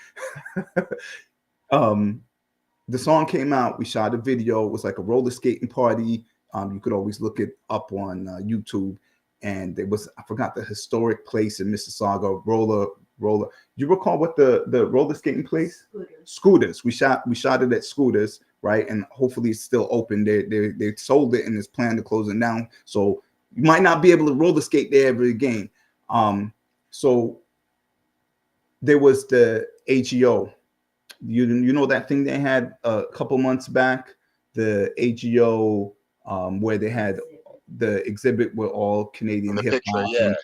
Speaker 3: The song came out. We shot a video. It was like a roller skating party. You could always look it up on YouTube. And it was, I forgot the historic place in Mississauga. Roller. You recall what the roller skating place? Scooters. We shot it at Scooters, right? And hopefully it's still open. They sold it and it's planned to close it down. So you might not be able to roller skate there every game. So there was the AGO. You know that thing they had a couple months back, the AGO, where they had the exhibit with all Canadian
Speaker 2: The
Speaker 3: hip
Speaker 2: picture,
Speaker 3: hop.
Speaker 2: yeah.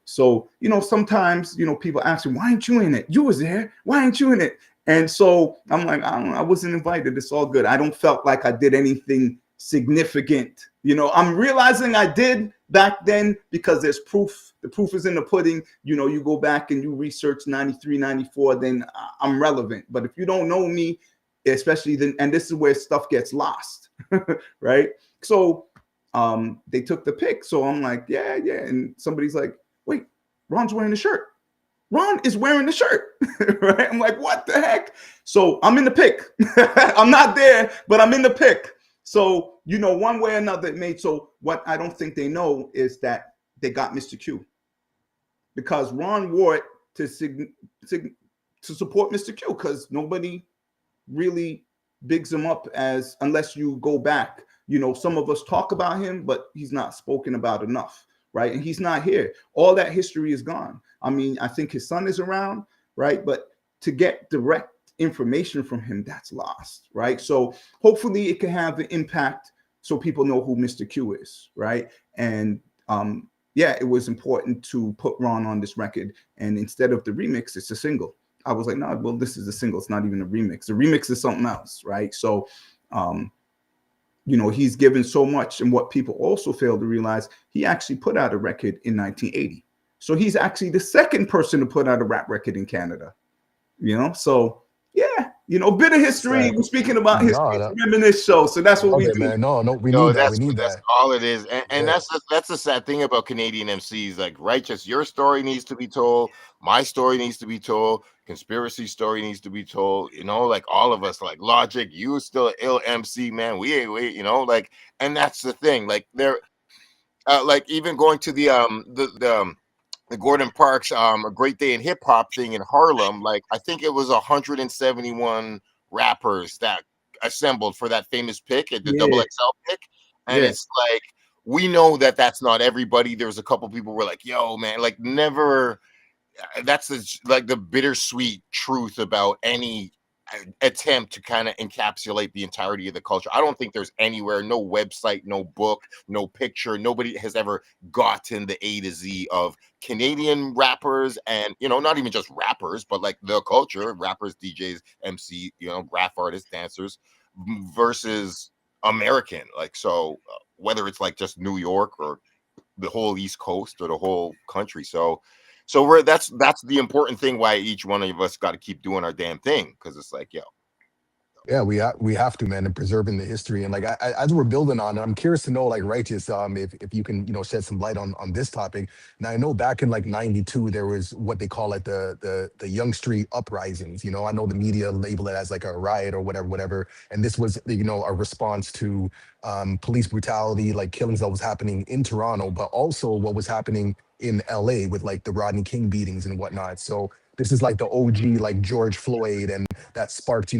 Speaker 3: So sometimes people ask me, "Why aren't you in it? You was there. Why aren't you in it?" And so I'm like, I don't know, I wasn't invited. It's all good. I don't felt like I did anything significant. I'm realizing I did back then because there's proof. The proof is in the pudding. You go back and you research 93, 94, then I'm relevant. But if you don't know me, especially then, and this is where stuff gets lost, right? So they took the pic. So I'm like, yeah. And somebody's like, "Wait, Ron's wearing the shirt. Ron is wearing the shirt," right? I'm like, "What the heck?" So I'm in the pic. I'm not there, but I'm in the pic. So, one way or another, it made. So what I don't think they know is that they got Mr. Q because Ron wore it to support Mr. Q, because nobody really bigs him up, as unless you go back. Some of us talk about him, but he's not spoken about enough, right? And he's not here. All that history is gone. I mean, I think his son is around, right? But to get direct information from him, that's lost, right? So hopefully it can have an impact so people know who Mr. Q is, right? And yeah, it was important to put Ron on this record. And instead of the remix, it's a single. I was like, "No, well, this is a single. It's not even a remix. The remix is something else," right? So, he's given so much. And what people also fail to realize, he actually put out a record in 1980. So he's actually the second person to put out a rap record in Canada. So yeah, bit of history.
Speaker 1: Right.
Speaker 3: We're speaking about history,
Speaker 1: No,
Speaker 3: it's a reminisce show. So that's what
Speaker 1: love
Speaker 3: we
Speaker 1: it,
Speaker 3: do.
Speaker 1: man. No, we
Speaker 2: No,
Speaker 1: need that. We need
Speaker 2: that's
Speaker 1: that.
Speaker 2: all it is, and
Speaker 1: Yeah.
Speaker 2: that's the sad thing about Canadian MCs. Like, righteous, your story needs to be told, my story needs to be told, conspiracy story needs to be told. Like all of us, like Logic, you still an ill MC, man. We ain't wait, like, and that's the thing. Like there, like even going to the Gordon Parks A Great Day in Hip Hop thing in Harlem. Like I think it was 171 rappers that assembled for that famous pick at the double
Speaker 3: Yeah,
Speaker 2: XL pick, and
Speaker 3: yeah,
Speaker 2: it's like we know that that's not everybody. There was a couple people who were like, yo, man, like never. That's like the bittersweet truth about any attempt to kind of encapsulate the entirety of the culture. I don't think there's anywhere, no website, no book, no picture, nobody has ever gotten the A to Z of Canadian rappers, and not even just rappers, but like the culture, rappers, DJs, MC, graph artists, dancers, versus American. Like, so whether it's like just New York or the whole East Coast or the whole country. So that's the important thing, why each one of us got to keep doing our damn thing, because it's like, yo.
Speaker 1: Yeah, we have to, man, and preserving the history. And like as we're building on it, I'm curious to know, like, Righteous, if you can, shed some light on this topic. Now I know back in like '92 there was what they call like the Young Street uprisings. I know the media label it as like a riot or whatever. And this was a response to police brutality, like killings that was happening in Toronto, but also what was happening in LA with like the Rodney King beatings and whatnot. So this is like the OG, like George Floyd, and that sparked,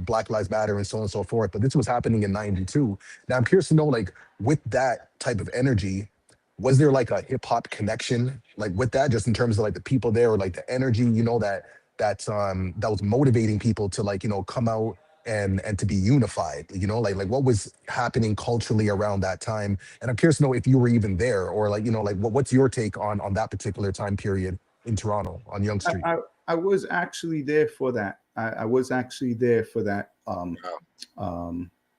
Speaker 1: Black Lives Matter and so on and so forth. But this was happening in '92. Now I'm curious to know, like, with that type of energy, was there like a hip hop connection, like with that, just in terms of like the people there, or like the energy, that was motivating people to like, come out and to be unified, like what was happening culturally around that time? And I'm curious to know if you were even there, or like, like what's your take on that particular time period in Toronto on Young Street?
Speaker 3: I was actually there for that. I was actually there for that.
Speaker 2: Wow.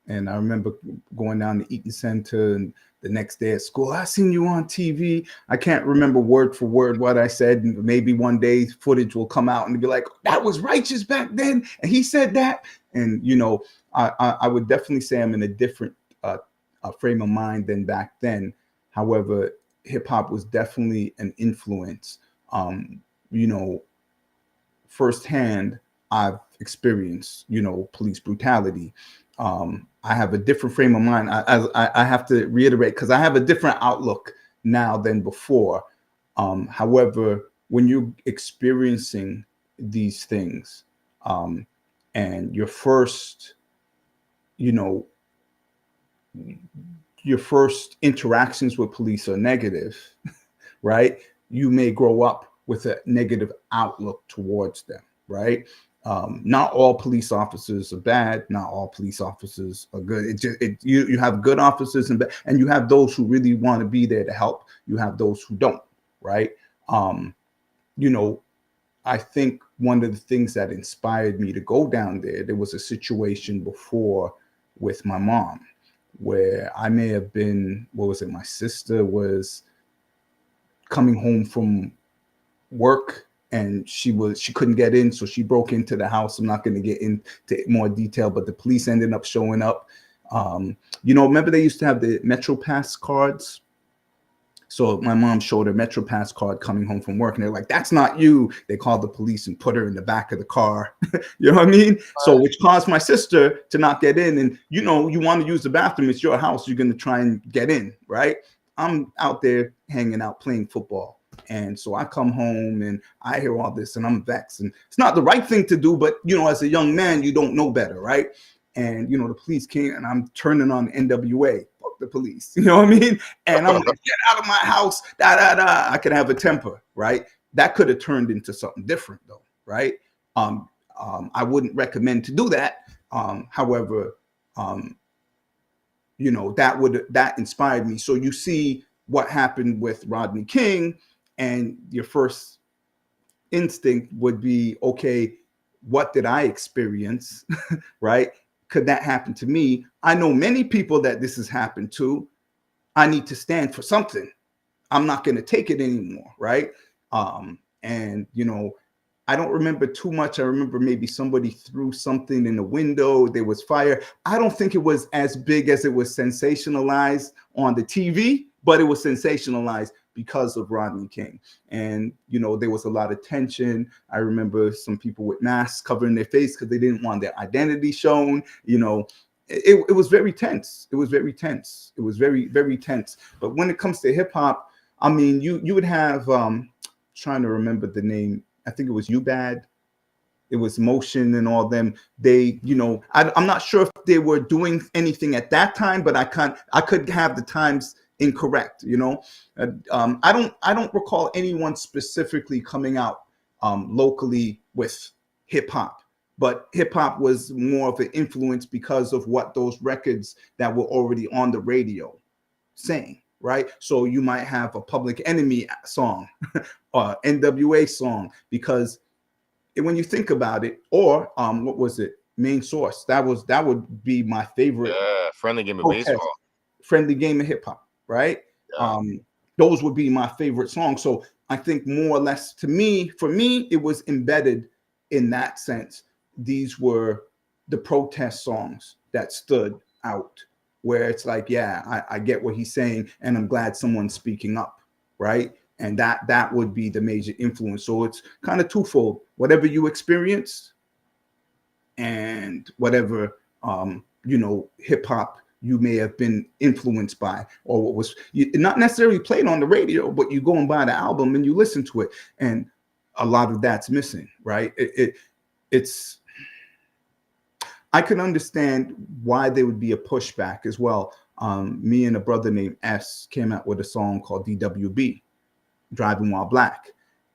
Speaker 3: And I remember going down to Eaton Center, and the next day at school, I seen you on TV. I can't remember word for word what I said. Maybe one day footage will come out and be like, that was Righteous back then, and he said that. And I would definitely say I'm in a different frame of mind than back then. However, hip hop was definitely an influence. You know, firsthand, I've experienced, police brutality. I have a different frame of mind. I have to reiterate, because I have a different outlook now than before. However, when you're experiencing these things, and your first interactions with police are negative, right? You may grow up with a negative outlook towards them, right? Not all police officers are bad. Not all police officers are good. You have good officers and you have those who really want to be there to help. You have those who don't, right? I think one of the things that inspired me to go down there was a situation before with my mom, where I may have been, what was it? My sister was coming home from work, and she couldn't get in, so she broke into the house. I'm not going to get into more detail, but the police ended up showing up. Remember they used to have the Metro Pass cards? So my mom showed her Metro Pass card coming home from work, and they're like, that's not you. They called the police and put her in the back of the car. You know what I mean? So which caused my sister to not get in. And, you want to use the bathroom. It's your house. You're going to try and get in, right? I'm out there hanging out, playing football. And so I come home and I hear all this and I'm vexed. And it's not the right thing to do, but, as a young man, you don't know better, right? And, the police came, and I'm turning on NWA. The police, you know what I mean? And I'm like, get out of my house, I could have a temper, right? That could have turned into something different though, right? I wouldn't recommend to do that. However, that inspired me. So you see what happened with Rodney King, and your first instinct would be, okay, what did I experience, right? Could that happen to me? I know many people that this has happened to. I need to stand for something. I'm not going to take it anymore, right? And I don't remember too much. I remember maybe somebody threw something in the window. There was fire. I don't think it was as big as it was sensationalized on the TV, but it was sensationalized because of Rodney King. And, there was a lot of tension. I remember some people with masks covering their face because they didn't want their identity shown. It was very tense. It was very tense. It was very, very tense. But when it comes to hip hop, I mean, you would have, trying to remember the name, I think it was You Bad. It was Motion and all them. They, I'm not sure if they were doing anything at that time, but I could have the times incorrect. I don't recall anyone specifically coming out locally with hip hop, but hip hop was more of an influence because of what those records that were already on the radio saying, right? So you might have a Public Enemy song or NWA song, because when you think about it, or what was it? Main Source. That would be my favorite
Speaker 2: Yeah, friendly game of
Speaker 3: protest.
Speaker 2: baseball.
Speaker 3: Friendly Game of Hip Hop, right?
Speaker 2: Yeah.
Speaker 3: Those would be my favorite songs. So I think more or less, for me, it was embedded in that sense. These were the protest songs that stood out, where it's like, yeah, I get what he's saying, and I'm glad someone's speaking up, right? And that would be the major influence. So it's kind of twofold. Whatever you experienced, and whatever hip hop you may have been influenced by, or what was not necessarily played on the radio, but you go and buy the album and you listen to it, and a lot of that's missing, right? It's I can understand why there would be a pushback as well. Me and a brother named S came out with a song called DWB, Driving While Black.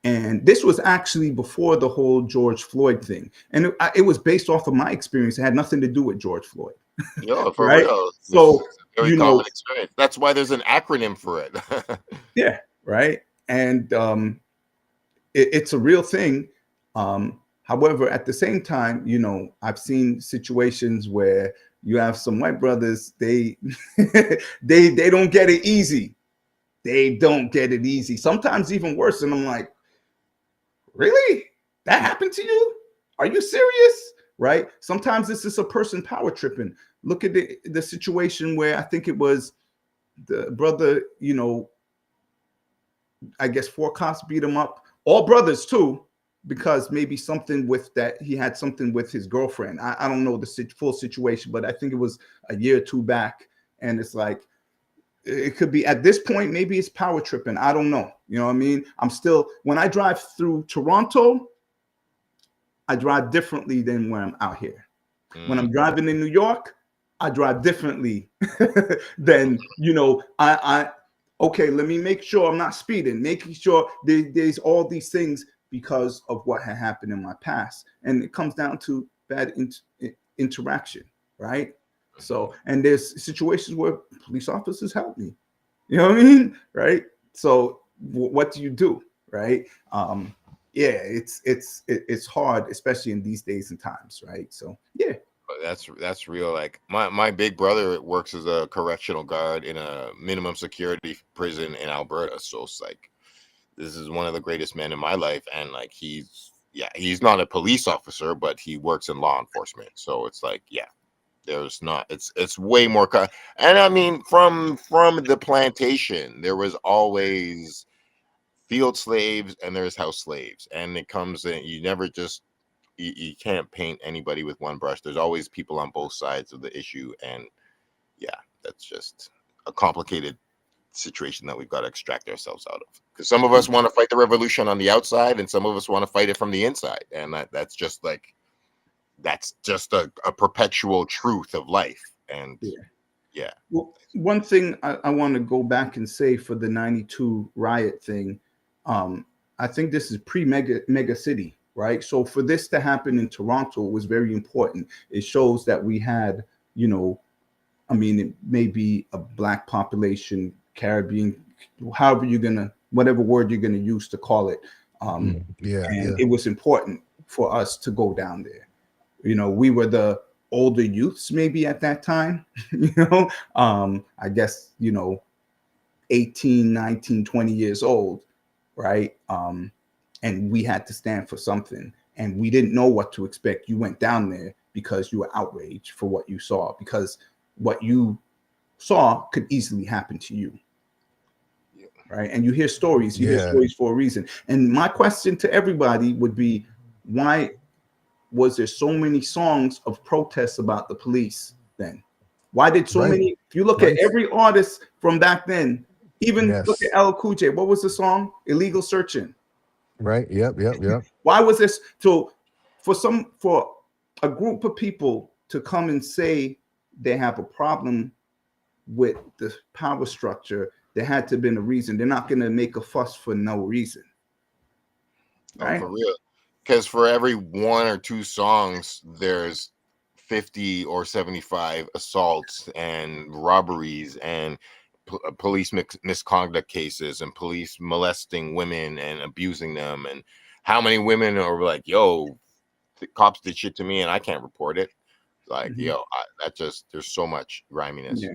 Speaker 3: And this was actually before the whole George Floyd thing. And it was based off of my experience. It had nothing to do with George Floyd.
Speaker 2: Yo, for
Speaker 3: Right?
Speaker 2: real. This is
Speaker 3: So,
Speaker 2: a very common experience. That's why there's an acronym for it.
Speaker 3: yeah, right. And it's a real thing. However, at the same time, I've seen situations where you have some white brothers, they they don't get it easy. They don't get it easy. Sometimes even worse. And I'm like, really? That happened to you? Are you serious? Right? Sometimes it's just a person power tripping. Look at the situation where I think it was the brother, I guess 4 cops beat him up. All brothers too, because maybe something with that, he had something with his girlfriend. I don't know the full situation, but I think it was a year or two back. And it's like, it could be at this point, maybe it's power tripping. I don't know. You know what I mean? I'm still, when I drive through Toronto, I drive differently than when I'm out here. When I'm driving in New York, I drive differently than, okay, let me make sure I'm not speeding, making sure there's all these things because of what had happened in my past. And it comes down to bad interaction, right? So, and there's situations where police officers help me. You know what I mean? Right? So what do you do? Right? Yeah, it's hard, especially in these days and times, right? So yeah.
Speaker 2: That's real. Like my big brother works as a correctional guard in a minimum security prison in Alberta. So it's like, this is one of the greatest men in my life, and like he's not a police officer, but he works in law enforcement. So it's like, yeah, there's not, it's way more and I mean, from the plantation there was always field slaves and there's house slaves, and it comes in, you never just, you can't paint anybody with one brush. There's always people on both sides of the issue, and yeah, that's just a complicated situation that we've got to extract ourselves out of, because some of us want to fight the revolution on the outside and some of us want to fight it from the inside, and that's just like, that's just a perpetual truth of life. And yeah.
Speaker 3: Well, one thing I want to go back and say for the 92 riot thing, I think this is pre-mega city, right? So for this to happen in Toronto was very important. It shows that we had, I mean, it may be a black population, Caribbean, however whatever word you're gonna use to call it. It was important for us to go down there. We were the older youths maybe at that time, I guess, 18, 19, 20 years old, right? And we had to stand for something, and we didn't know what to expect. You went down there because you were outraged for what you saw, because what you saw could easily happen to you. Right? And you hear stories for a reason. And my question to everybody would be, why was there so many songs of protests about the police then? Why did so many, if you look at every artist from back then, even look at LL Cool J, what was the song? Illegal Searching.
Speaker 1: Right. Yep.
Speaker 3: Why was this? So for a group of people to come and say they have a problem with the power structure, there had to have been a reason. They're not going to make a fuss for no reason,
Speaker 2: Oh,
Speaker 3: right?
Speaker 2: for real. Because for every one or two songs, there's 50 or 75 assaults and robberies and police misconduct cases and police molesting women and abusing them. And how many women are like, yo, the cops did shit to me and I can't report it. Like,
Speaker 3: Mhm.
Speaker 2: yo, that just, there's so much griminess.
Speaker 3: Yeah.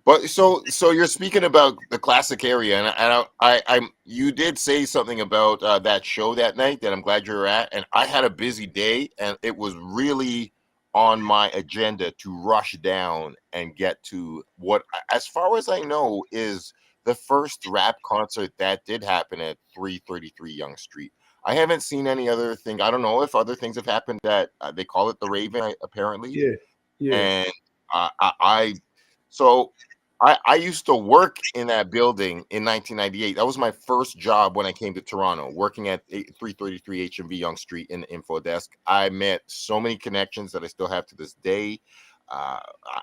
Speaker 2: But so you're speaking about the classic area, and you did say something about that show that night that I'm glad you were at, and I had a busy day, and it was really on my agenda to rush down and get to what, as far as I know, is the first rap concert that did happen at 333 Young Street. I haven't seen any other thing. I don't know if other things have happened that they call it the Raven, apparently,
Speaker 3: Yeah. Yeah.
Speaker 2: and I so I used to work in that building in 1998. That was my first job when I came to Toronto, working at 333 HMV Young Street in the info desk. I met so many connections that I still have to this day. Uh,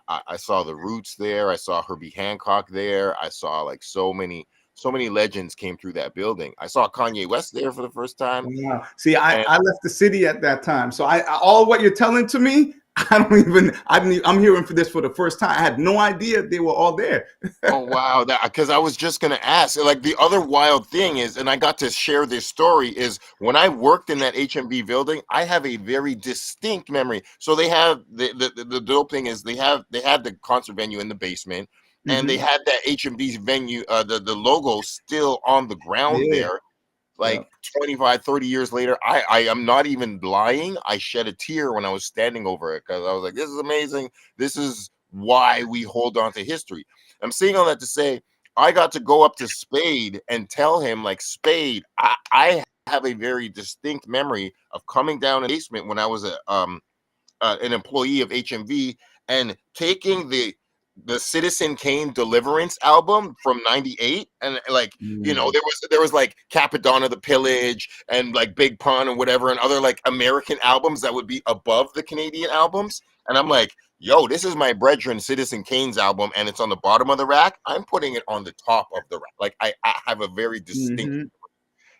Speaker 2: I saw the Roots there. I saw Herbie Hancock there. I saw like so many legends came through that building. I saw Kanye West there for the first time.
Speaker 3: Wow. See,
Speaker 2: And
Speaker 3: I left the city at that time, so all what you're telling to me, I'm hearing for this for the first time. I had no idea they were all there.
Speaker 2: oh wow, that because I was just gonna ask. Like the other wild thing is, and I got to share this story is when I worked in that HMV building, I have a very distinct memory. So they have the dope thing is they had the concert venue in the basement, and they
Speaker 3: Mhm.
Speaker 2: had that HMV venue, the logo still on the ground
Speaker 3: Yeah.
Speaker 2: there.
Speaker 3: Yeah.
Speaker 2: Like 25, 30 years later, I am not even lying. I shed a tear when I was standing over it because I was like, this is amazing. This is why we hold on to history. I'm saying all that to say I got to go up to Spade and tell him, like, Spade, I have a very distinct memory of coming down in the basement when I was an employee of HMV and taking the Citizen Kane Deliverance album from '98, and like, you know,
Speaker 3: Mm.
Speaker 2: there was like Capadonna the Pillage and like Big Pun and whatever, and other like American albums that would be above the Canadian albums. And I'm like, yo, this is my brethren Citizen Kane's album, and it's on the bottom of the rack. I'm putting it on the top of the rack. Like I have a very distinct.
Speaker 3: Mhm.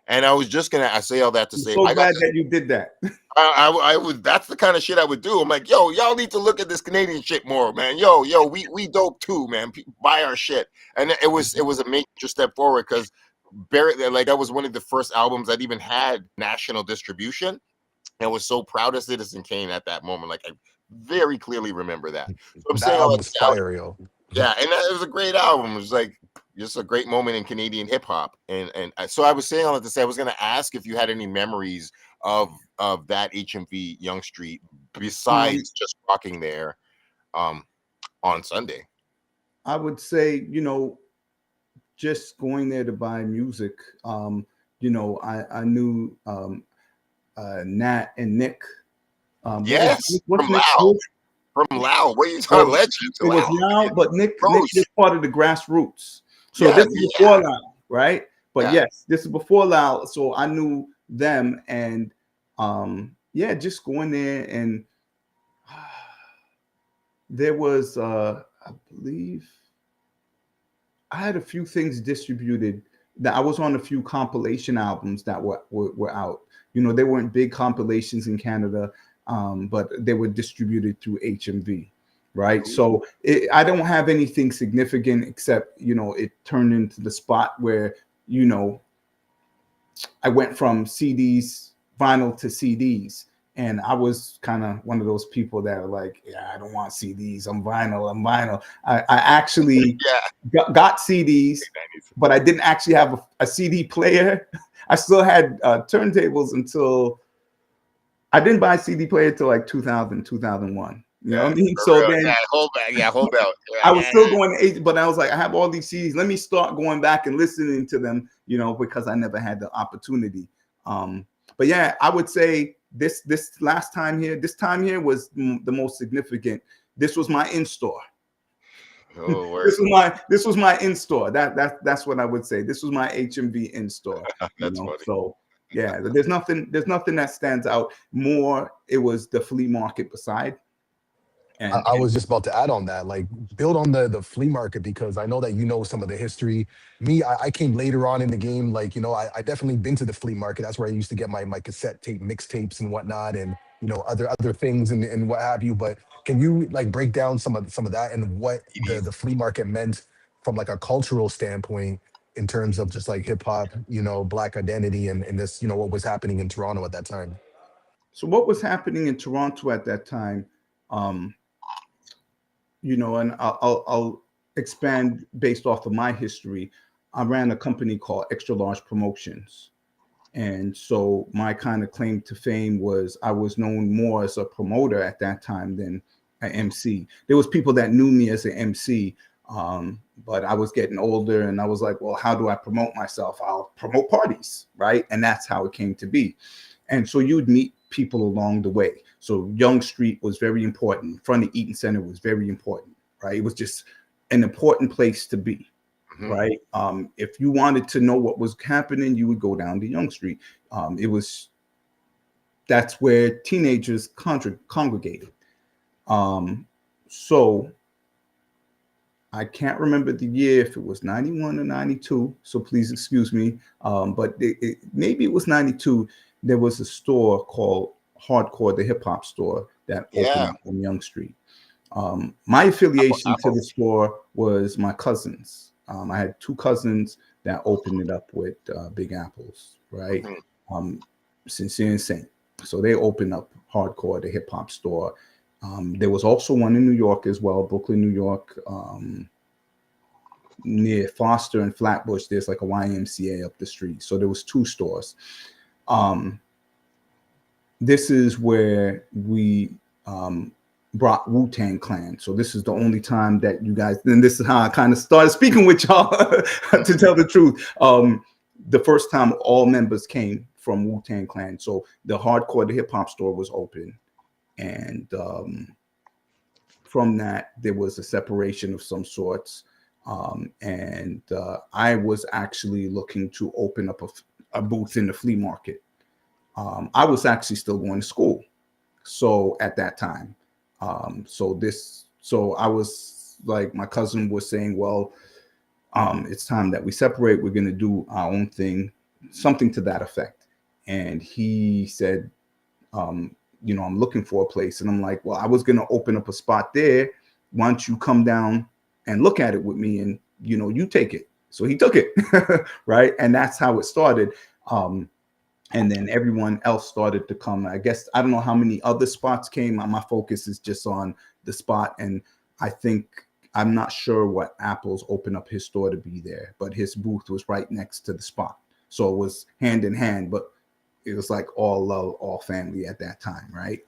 Speaker 2: And I was just gonna I say all that to
Speaker 3: I'm
Speaker 2: say
Speaker 3: so
Speaker 2: I got
Speaker 3: glad that you did that.
Speaker 2: I would that's the kind of shit I would do. I'm like, yo, y'all need to look at this Canadian shit more, man. Yo, we dope too, man. Buy our shit. And it was a major step forward because Barrett, like that was one of the first albums that even had national distribution. And I was so proud of Citizen Kane at that moment. Like I very clearly remember that. So I'm
Speaker 1: That
Speaker 2: saying all
Speaker 1: album
Speaker 2: that
Speaker 1: is
Speaker 2: to say,
Speaker 1: fire, yo.
Speaker 2: yeah, and it was a great album. It was like just a great moment in Canadian hip hop. So I was saying all that to say I was going to ask if you had any memories of that HMV Young Street
Speaker 3: Um,
Speaker 2: besides just rocking there um on Sunday.
Speaker 3: I would say, just going there to buy music. I knew Nat and Nick.
Speaker 2: Yes,
Speaker 3: What's
Speaker 2: from
Speaker 3: Nick's
Speaker 2: Lao.
Speaker 3: group?
Speaker 2: From Lao. What are you
Speaker 3: Oh,
Speaker 2: talking legend?
Speaker 3: it was
Speaker 2: Lao.
Speaker 3: now, but Nick
Speaker 2: Rose.
Speaker 3: was part of the grassroots. So
Speaker 2: Yeah,
Speaker 3: this is
Speaker 2: yeah,
Speaker 3: before Lyle, right? But
Speaker 2: yeah.
Speaker 3: yes, this is before Lyle. So I knew them, and yeah, just going there, and there was I believe I had a few things distributed that I was on a few compilation albums that were out. They weren't big compilations in Canada, but they were distributed through HMV, right? So I don't have anything significant except, it turned into the spot where, you know, I went from CDs, vinyl to CDs. And I was kind of one of those people that are like, yeah, I don't want CDs. I'm vinyl. I'm vinyl. I actually
Speaker 2: Yeah.
Speaker 3: got CDs, but I didn't actually have a CD player. I still had turntables until I didn't buy a CD player till like 2000, 2001. You know
Speaker 2: Yeah,
Speaker 3: what I mean?
Speaker 2: for
Speaker 3: So
Speaker 2: real.
Speaker 3: then
Speaker 2: Yeah, hold back. Yeah, hold out.
Speaker 3: I
Speaker 2: Yeah,
Speaker 3: was
Speaker 2: yeah,
Speaker 3: still going to but I was like, I have all these CDs. Let me start going back and listening to them, because I never had the opportunity. But yeah, I would say this time here was the most significant. This was my in-store.
Speaker 2: oh, word.
Speaker 3: This was my in-store. That's what I would say. This was my HMV in-store,
Speaker 2: That's funny.
Speaker 3: So yeah, there's nothing that stands out more. It was the flea market beside.
Speaker 1: I was just about to add on that, like build on the flea market, because I know that you know some of the history. Me, I came later on in the game. Like, I definitely been to the flea market. That's where I used to get my cassette tape mixtapes and whatnot, and other things and what have you. But can you like break down some of that and what the flea market meant from like a cultural standpoint in terms of just like hip hop, Black identity and this, what was happening in Toronto at that time?
Speaker 3: So what was happening in Toronto at that time? Um, and I'll expand based off of my history. I ran a company called Extra Large Promotions. And so my kind of claim to fame was I was known more as a promoter at that time than an MC. There was people that knew me as an MC, but I was getting older and I was like, well, how do I promote myself? I'll promote parties, right? And that's how it came to be. And so you'd meet people along the way. So Young Street was very important. In front of Eaton Center was very important, right? It was just an important place to be. Right. If you wanted to know what was happening, you would go down to Young Street. That's where teenagers congregated. So I can't remember the year, if it was 91 or 92. So please excuse me. But maybe it was 92. There was a store called Hardcore, the hip hop store that opened up on Young Street. My affiliation to the store was my cousins. I had two cousins that opened it up with Big Apples, right? Sincere and Saint. So they opened up Hardcore, the hip hop store. There was also one in New York as well, Brooklyn, New York, near Foster and Flatbush. There's like a YMCA up the street. So there was two stores. This is where we brought Wu-Tang Clan. So this is the only time that you guys, and this is how I kind of started speaking with y'all to tell the truth. The first time all members came from Wu-Tang Clan. So the Hardcore, the hip hop store was open. And from that, there was a separation of some sorts. I was actually looking to open up a booth in the flea market. I was actually still going to school. So at that time, so I was like, my cousin was saying, well, it's time that we separate. We're going to do our own thing, something to that effect. And he said, I'm looking for a place. And I'm like, well, I was going to open up a spot there. Why don't you come down and look at it with me and, you take it. So he took it. Right. And that's how it started. And then everyone else started to come. I guess, I don't know how many other spots came. My focus is just on the spot. And I'm not sure what Apple's opened up his store to be there, but his booth was right next to the spot. So it was hand in hand, but it was like all love, all family at that time. Right.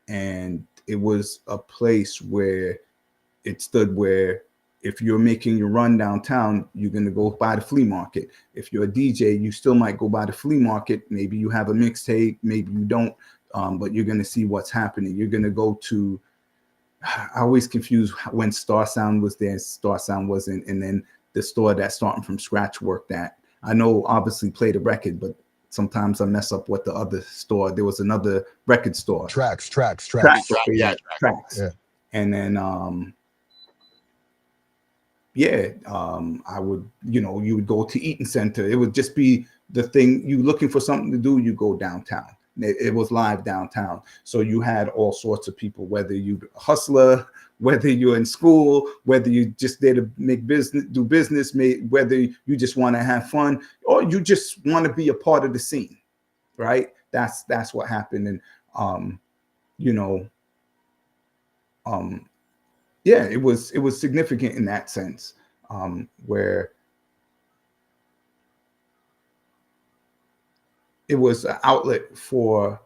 Speaker 3: And it was a place where it stood where if you're making your run downtown, you're going to go by the flea market. If you're a DJ, you still might go by the flea market. Maybe you have a mixtape, maybe you don't, but you're going to see what's happening. You're going to go to, I always confuse when Star Sound was there, Star Sound wasn't, and then the store that starting from scratch worked at. I know obviously Play the Record, but sometimes I mess up what the other store. There was another record store.
Speaker 1: Tracks.
Speaker 3: Yeah. And then I would, you would go to Eaton Center. It would just be the thing. You looking for something to do, you go downtown. It was live downtown. So you had all sorts of people, whether you a hustler, whether you're in school, whether you just there to do business, whether you just want to have fun, or you just want to be a part of the scene, right? That's what happened. And it was significant in that sense, where it was an outlet for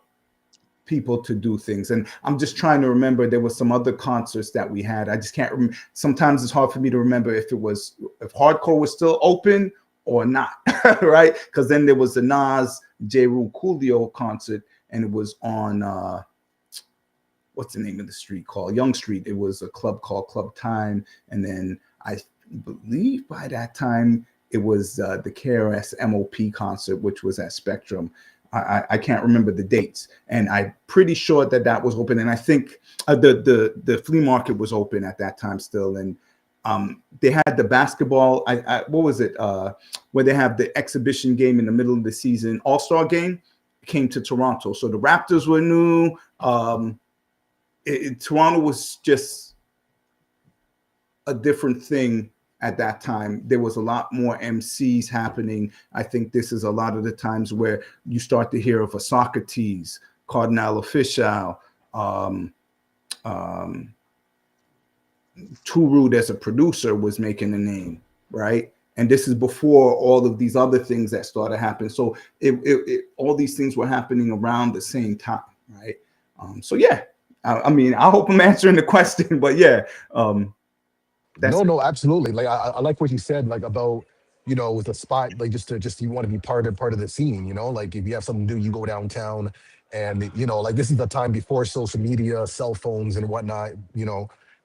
Speaker 3: people to do things. And I'm just trying to remember, there was some other concerts that we had. I just can't remember. Sometimes it's hard for me to remember if Hardcore was still open or not, right? Because then there was the Nas, J. Rule Coolio concert, and it was on what's the name of the street called? Young Street. It was a club called Club Time. And then I believe by that time it was the KRS MOP concert, which was at Spectrum. I can't remember the dates, and I'm pretty sure that that was open. And I think the flea market was open at that time still. And they had the basketball. What was it? Where they have the exhibition game in the middle of the season, All-Star game, came to Toronto. So the Raptors were new. Toronto was just a different thing at that time. There was a lot more MCs happening. I think this is a lot of the times where you start to hear of a Socrates, Cardinal Official, Too Rude as a producer was making a name, right? And this is before all of these other things that started happening. So all these things were happening around the same time, right? So yeah, I mean, I hope I'm answering the question, but yeah, that's
Speaker 1: No,
Speaker 3: it.
Speaker 1: no, absolutely. Like I like what you said, like about, with a spot, like just you want to be part of the scene, like if you have something to do, you go downtown, and like this is the time before social media, cell phones and whatnot.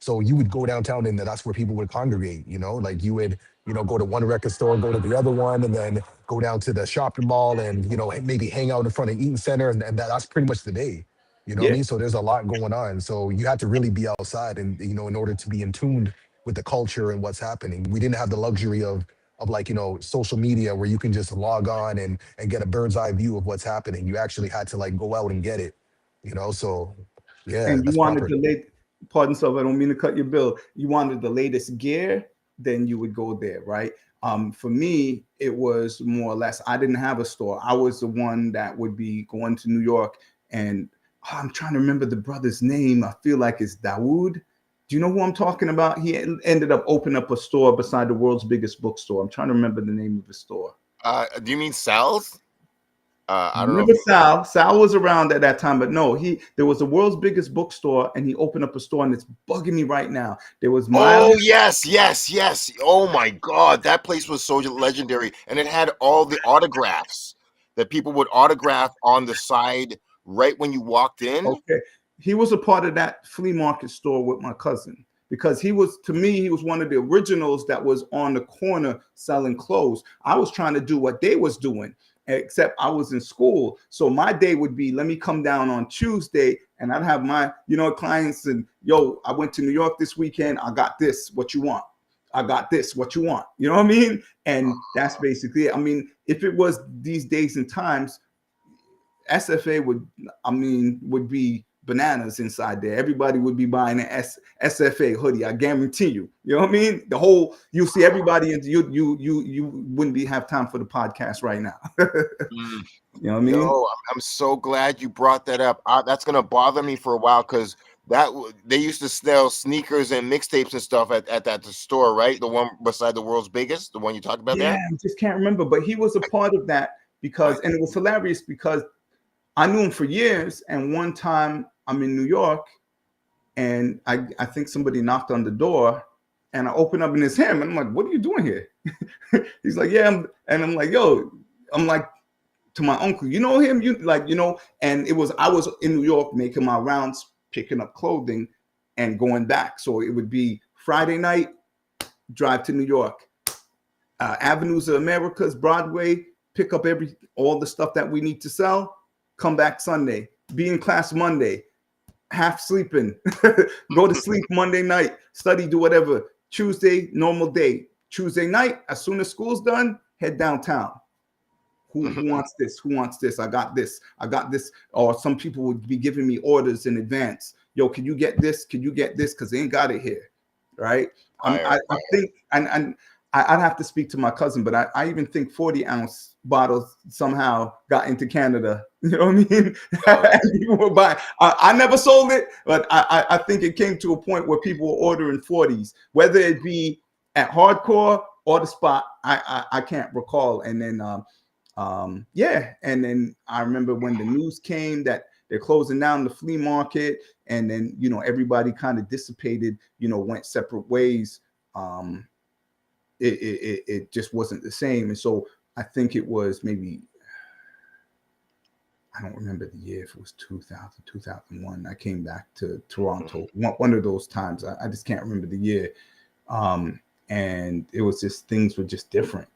Speaker 1: So you would go downtown, and that's where people would congregate. Like you would, go to one record store, go to the other one, and then go down to the shopping mall, and maybe hang out in front of Eaton Center, and that's pretty much the day. You know what I
Speaker 3: Yeah.
Speaker 1: mean? So there's a lot going on. So you had to really be outside, and in order to be in tune with the culture and what's happening. We didn't have the luxury of like, social media where you can just log on and get a bird's eye view of what's happening. You actually had to like go out and get it. So yeah,
Speaker 3: And you
Speaker 1: that's
Speaker 3: wanted
Speaker 1: proper.
Speaker 3: the late, pardon self, I don't mean to cut your bill. You wanted the latest gear, then you would go there, right? For me, it was more or less, I didn't have a store. I was the one that would be going to New York, and I'm trying to remember the brother's name. I feel like it's Dawood. Do you know who I'm talking about? He ended up opening up a store beside the world's biggest bookstore. I'm trying to remember the name of the store.
Speaker 2: Do you mean Sal's? I don't know if
Speaker 3: Remember Sal? Sal was around at that time, but no, there was the world's biggest bookstore, and he opened up a store, and it's bugging me right now. There was
Speaker 2: Oh,
Speaker 3: Miles.
Speaker 2: yes, yes, yes. Oh my God, that place was so legendary, and it had all the autographs that people would autograph on the side right when you walked in.
Speaker 3: Okay, he was a part of that flea market store with my cousin, because he was, to me, he was one of the originals that was on the corner selling clothes. I was trying to do what they was doing, except I was in school. So my day would be, let me come down on Tuesday, and I'd have my, clients, and yo, I went to New York this weekend. I got this. What you want? I got this. What you want? You know what I mean? And that's basically it. I mean, if it was these days and times, SFA would be bananas inside there. Everybody would be buying an SFA hoodie. I guarantee you. You know what I mean? You see everybody, and you wouldn't have time for the podcast right now.
Speaker 2: Mm.
Speaker 3: You know what I
Speaker 2: Yo,
Speaker 3: mean?
Speaker 2: I'm so glad you brought that up. That's gonna bother me for a while because they used to sell sneakers and mixtapes and stuff at that store, right? The one beside the world's biggest, the one you talked about
Speaker 3: Yeah,
Speaker 2: there.
Speaker 3: I just can't remember, but he was a part of that
Speaker 2: What?
Speaker 3: and it was hilarious because I knew him for years. And one time I'm in New York, and I think somebody knocked on the door, and I open up, and it's him. And I'm like, what are you doing here? He's like, yeah. And I'm like, yo, I'm like, to my uncle, you know him? And I was in New York making my rounds, picking up clothing and going back. So it would be Friday night, drive to New York, Avenues of Americas, Broadway, pick up all the stuff that we need to sell, come back Sunday, be in class Monday, half sleeping, go to sleep Monday night, study, do whatever. Tuesday, normal day. Tuesday night, as soon as school's done, head downtown. Who wants this? Who wants this? I got this. I got this. Or some people would be giving me orders in advance. Yo, can you get this? Can you get this? Because they ain't got it here, right?
Speaker 2: Fire,
Speaker 3: I think, and I'd have to speak to my cousin, but I even think 40-ounce bottles somehow got into Canada. You know what I mean?
Speaker 2: fire.
Speaker 3: And people were buying. I never sold it, but I think it came to a point where people were ordering 40s, whether it be at Hardcore or the Spot. I can't recall. And then yeah, and then I remember when the news came that they're closing down the flea market, and then everybody kind of dissipated, went separate ways. It just wasn't the same. And so I think it was maybe, I don't remember the year, if it was 2000, 2001. I came back to Toronto, one of those times. I just can't remember the year. And it was just, things were just different.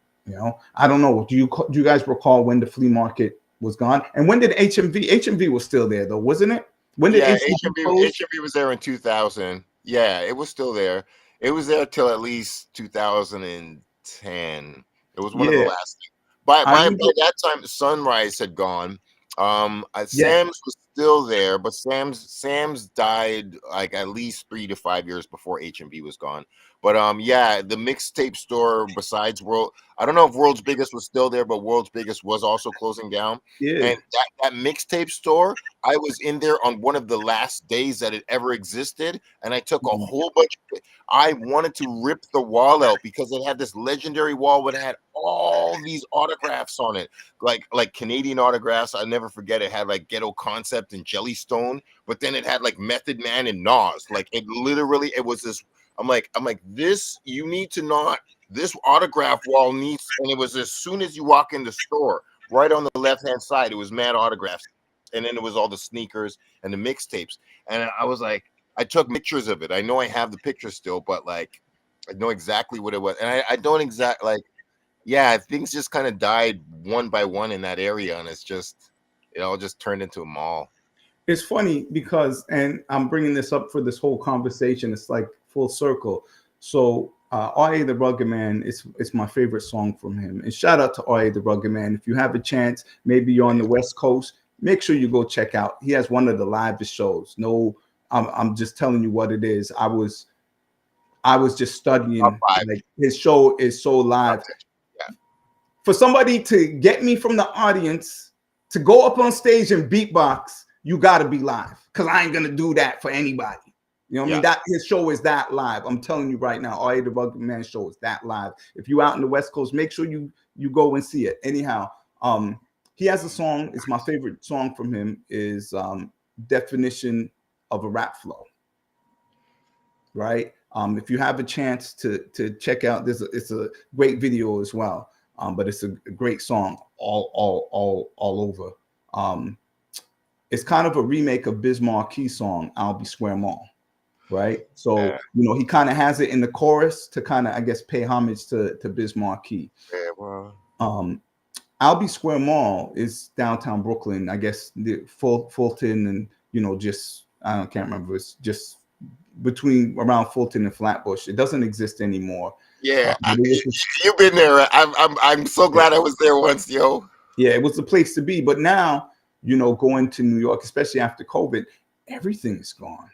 Speaker 3: I don't know. Do you guys recall when the flea market was gone. And when did HMV? HMV was still there though, wasn't it? When did
Speaker 2: Yeah,
Speaker 3: HMV close?
Speaker 2: HMV was there in 2000. Yeah, it was still there. It was there till at least 2010. It was one of the
Speaker 3: Yeah,
Speaker 2: last. By
Speaker 3: I
Speaker 2: by
Speaker 3: remember.
Speaker 2: by that time, Sunrise had gone.
Speaker 3: Yeah,
Speaker 2: Sam's was still there, but Sam's died like at least 3 to 5 years before HMV was gone. But yeah, the mixtape store besides World, I don't know if World's Biggest was still there, but World's Biggest was also closing down.
Speaker 3: yeah.
Speaker 2: And that mixtape store, I was in there on one of the last days that it ever existed, and I took a
Speaker 3: Mhm.
Speaker 2: whole bunch. I wanted to rip the wall out because it had this legendary wall that had all these autographs on it, like Canadian autographs. I never forget. It had like Ghetto Concept and Jellystone, but then it had like Method Man and Nas. Like it literally, it was this. I'm like this. You need to not. This autograph wall needs, and it was as soon as you walk in the store, right on the left hand side, it was mad autographs, and then it was all the sneakers and the mixtapes, and I was like. I took pictures of it. I know I have the pictures still, but like I know exactly what it was. And I don't exact like yeah, things just kind of died one by one in that area, and it's just it all just turned into a mall.
Speaker 3: It's funny because, and I'm bringing this up for this whole conversation. It's like full circle. So R.A. the Rugged Man, it's my favorite song from him. And shout out to R.A. the Rugged Man. If you have a chance, maybe you're on the West Coast, make sure you go check out. He has one of the livest shows. No, I'm just telling you what it is. I was just
Speaker 2: Top
Speaker 3: studying.
Speaker 2: five.
Speaker 3: Like his show is so
Speaker 2: Top
Speaker 3: live.
Speaker 2: 10. Yeah.
Speaker 3: For somebody to get me from the audience to go up on stage and beatbox, you got to be live because I ain't gonna do that for anybody. You know what I mean?
Speaker 2: Yeah.
Speaker 3: That his show is that live. I'm telling you right now, R.A. the Rugged Man show is that live. If you out in the West Coast, make sure you go and see it. Anyhow, he has a song. It's my favorite song from him. Is Definition of a Rap Flow. Right. If you have a chance to check out this, it's a great video as well. But it's a great song all over. It's kind of a remake of Biz Marquis' song "I'll Be Square Mall," right? So
Speaker 2: Yeah.
Speaker 3: he kind of has it in the chorus to kind of, I guess, pay homage to Biz Marquis.
Speaker 2: Yeah, well,
Speaker 3: "I'll Be Square Mall" is downtown Brooklyn, I guess, the Fulton, and just I can't remember. It's just between around Fulton and Flatbush. It doesn't exist anymore.
Speaker 2: yeah.
Speaker 3: But it was
Speaker 2: You've been there. I'm so glad I was there once, yo.
Speaker 3: yeah, it was the place to be. But now, going to New York, especially after COVID, everything is gone.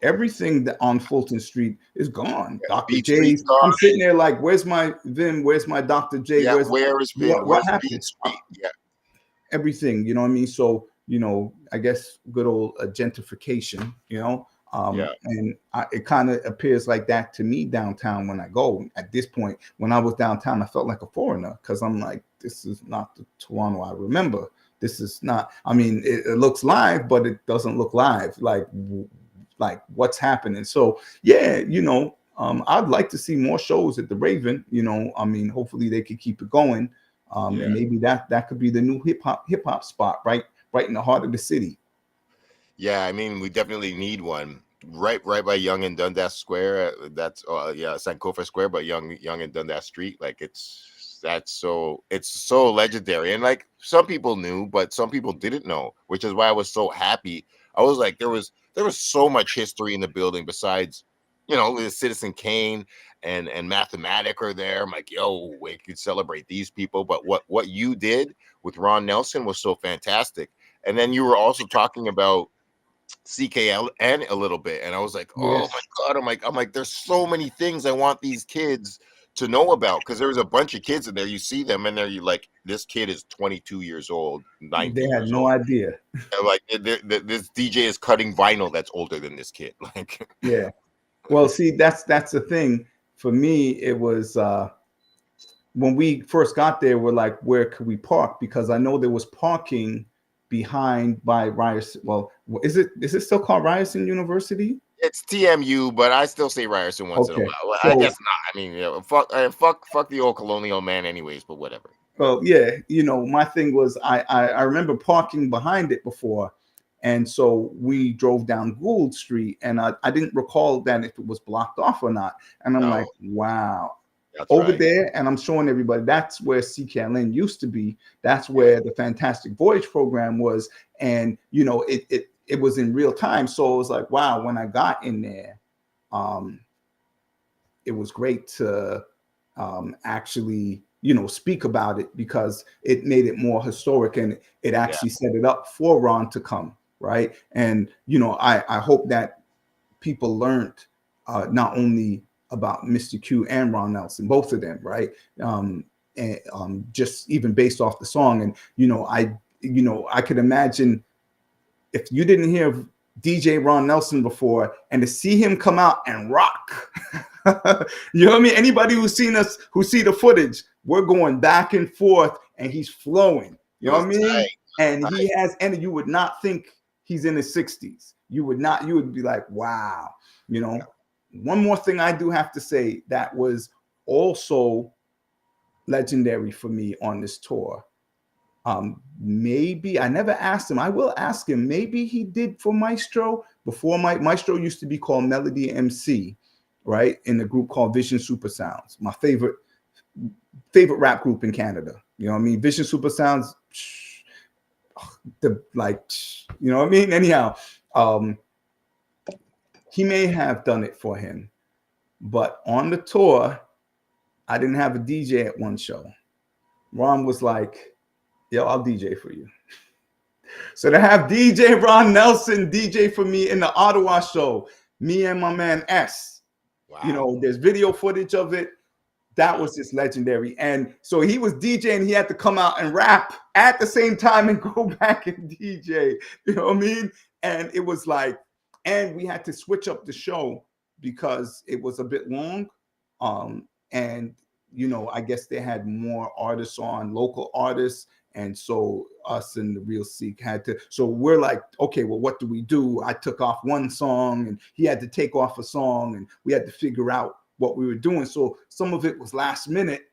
Speaker 3: Everything that on Fulton Street is gone. Dr.
Speaker 2: Beach Street's
Speaker 3: J's.
Speaker 2: gone.
Speaker 3: I'm sitting there like, where's my Vim? Where's my Dr. J?
Speaker 2: Yeah, where is Vin?
Speaker 3: What
Speaker 2: Where's
Speaker 3: happened?
Speaker 2: Beach Street? Yeah,
Speaker 3: Everything, you know what I mean? So, I guess good old gentrification,
Speaker 2: yeah,
Speaker 3: and it kind of appears like that to me downtown when I go. At this point, when I was downtown, I felt like a foreigner because I'm like, this is not the Toronto I remember. This is not, I mean, it looks live, but it doesn't look live. Like what's happening. So, yeah, I'd like to see more shows at the Raven. I mean, hopefully they could keep it going.
Speaker 2: yeah.
Speaker 3: And maybe that could be the new hip hop spot, right in the heart of the city.
Speaker 2: Yeah, I mean, we definitely need one right by Young and Dundas Square. That's yeah, Sankofa Square, but Young and Dundas Street. Like it's so legendary, and like some people knew, but some people didn't know, which is why I was so happy. I was like, there was so much history in the building besides, the Citizen Kane and Mathematic are there. I'm like, yo, we could celebrate these people, but what you did with Ron Nelson was so fantastic. And then you were also talking about CKL and a little bit, and I was like, oh
Speaker 3: Yes.
Speaker 2: my god, I'm like, there's so many things I want these kids to know about because there's a bunch of kids in there. You see them, and you like, this kid is 22 years old,
Speaker 3: They
Speaker 2: 19
Speaker 3: had
Speaker 2: years
Speaker 3: no
Speaker 2: old.
Speaker 3: idea.
Speaker 2: And like this DJ is cutting vinyl that's older than this kid. Like,
Speaker 3: Yeah. Well, see, that's the thing. For me, it was when we first got there, we're like, where could we park? Because I know there was parking behind by Ryerson. Well, is it still called Ryerson University?
Speaker 2: it's TMU, but I still say Ryerson once in a
Speaker 3: Okay.
Speaker 2: while. Well, I
Speaker 3: So,
Speaker 2: guess not. I mean, fuck the old colonial man, anyways. But whatever.
Speaker 3: well, yeah, my thing was I remember parking behind it before. And so we drove down Gould Street, and I didn't recall that if it was blocked off or not. And I'm
Speaker 2: No,
Speaker 3: like, wow.
Speaker 2: That's
Speaker 3: over
Speaker 2: right.
Speaker 3: there, and I'm showing everybody that's where CKLN used to be. That's where the Fantastic Voyage program was, and it was in real time. So it was like, wow, when I got in there, it was great to actually speak about it, because it made it more historic, and it
Speaker 2: Yeah.
Speaker 3: actually set it up for Ron to come, right? And I hope that people learned not only about Mr. Q and Ron Nelson, both of them, right? And just even based off the song, and I could imagine if you didn't hear DJ Ron Nelson before, and to see him come out and rock. You know what I mean? Anybody who's seen us, who see the footage, we're going back and forth, and he's flowing. You
Speaker 2: It
Speaker 3: know
Speaker 2: was
Speaker 3: what I mean?
Speaker 2: tight.
Speaker 3: And he has, and you would not think he's in his 60s. You would not. You would be like, wow. One more thing I do have to say that was also legendary for me on this tour. Maybe I never asked him. I will ask him. Maybe he did for Maestro before. Maestro used to be called Melody MC, right? In a group called Vision Super Sounds, my favorite rap group in Canada. You know what I mean? Vision Super Sounds, you know what I mean? Anyhow, he may have done it for him, but on the tour, I didn't have a DJ at one show. Ron was like, yo, I'll DJ for you. So to have DJ Ron Nelson DJ for me in the Ottawa show, me and my man S,
Speaker 2: Wow.
Speaker 3: there's video footage of it. That was just legendary. And so he was DJing, he had to come out and rap at the same time and go back and DJ. You know what I mean? And it was like, and we had to switch up the show because it was a bit long. And I guess they had more artists on, local artists. And so us and the Real Seek had to, so we're like, okay, well, what do we do? I took off one song and he had to take off a song, and we had to figure out what we were doing. So some of it was last minute.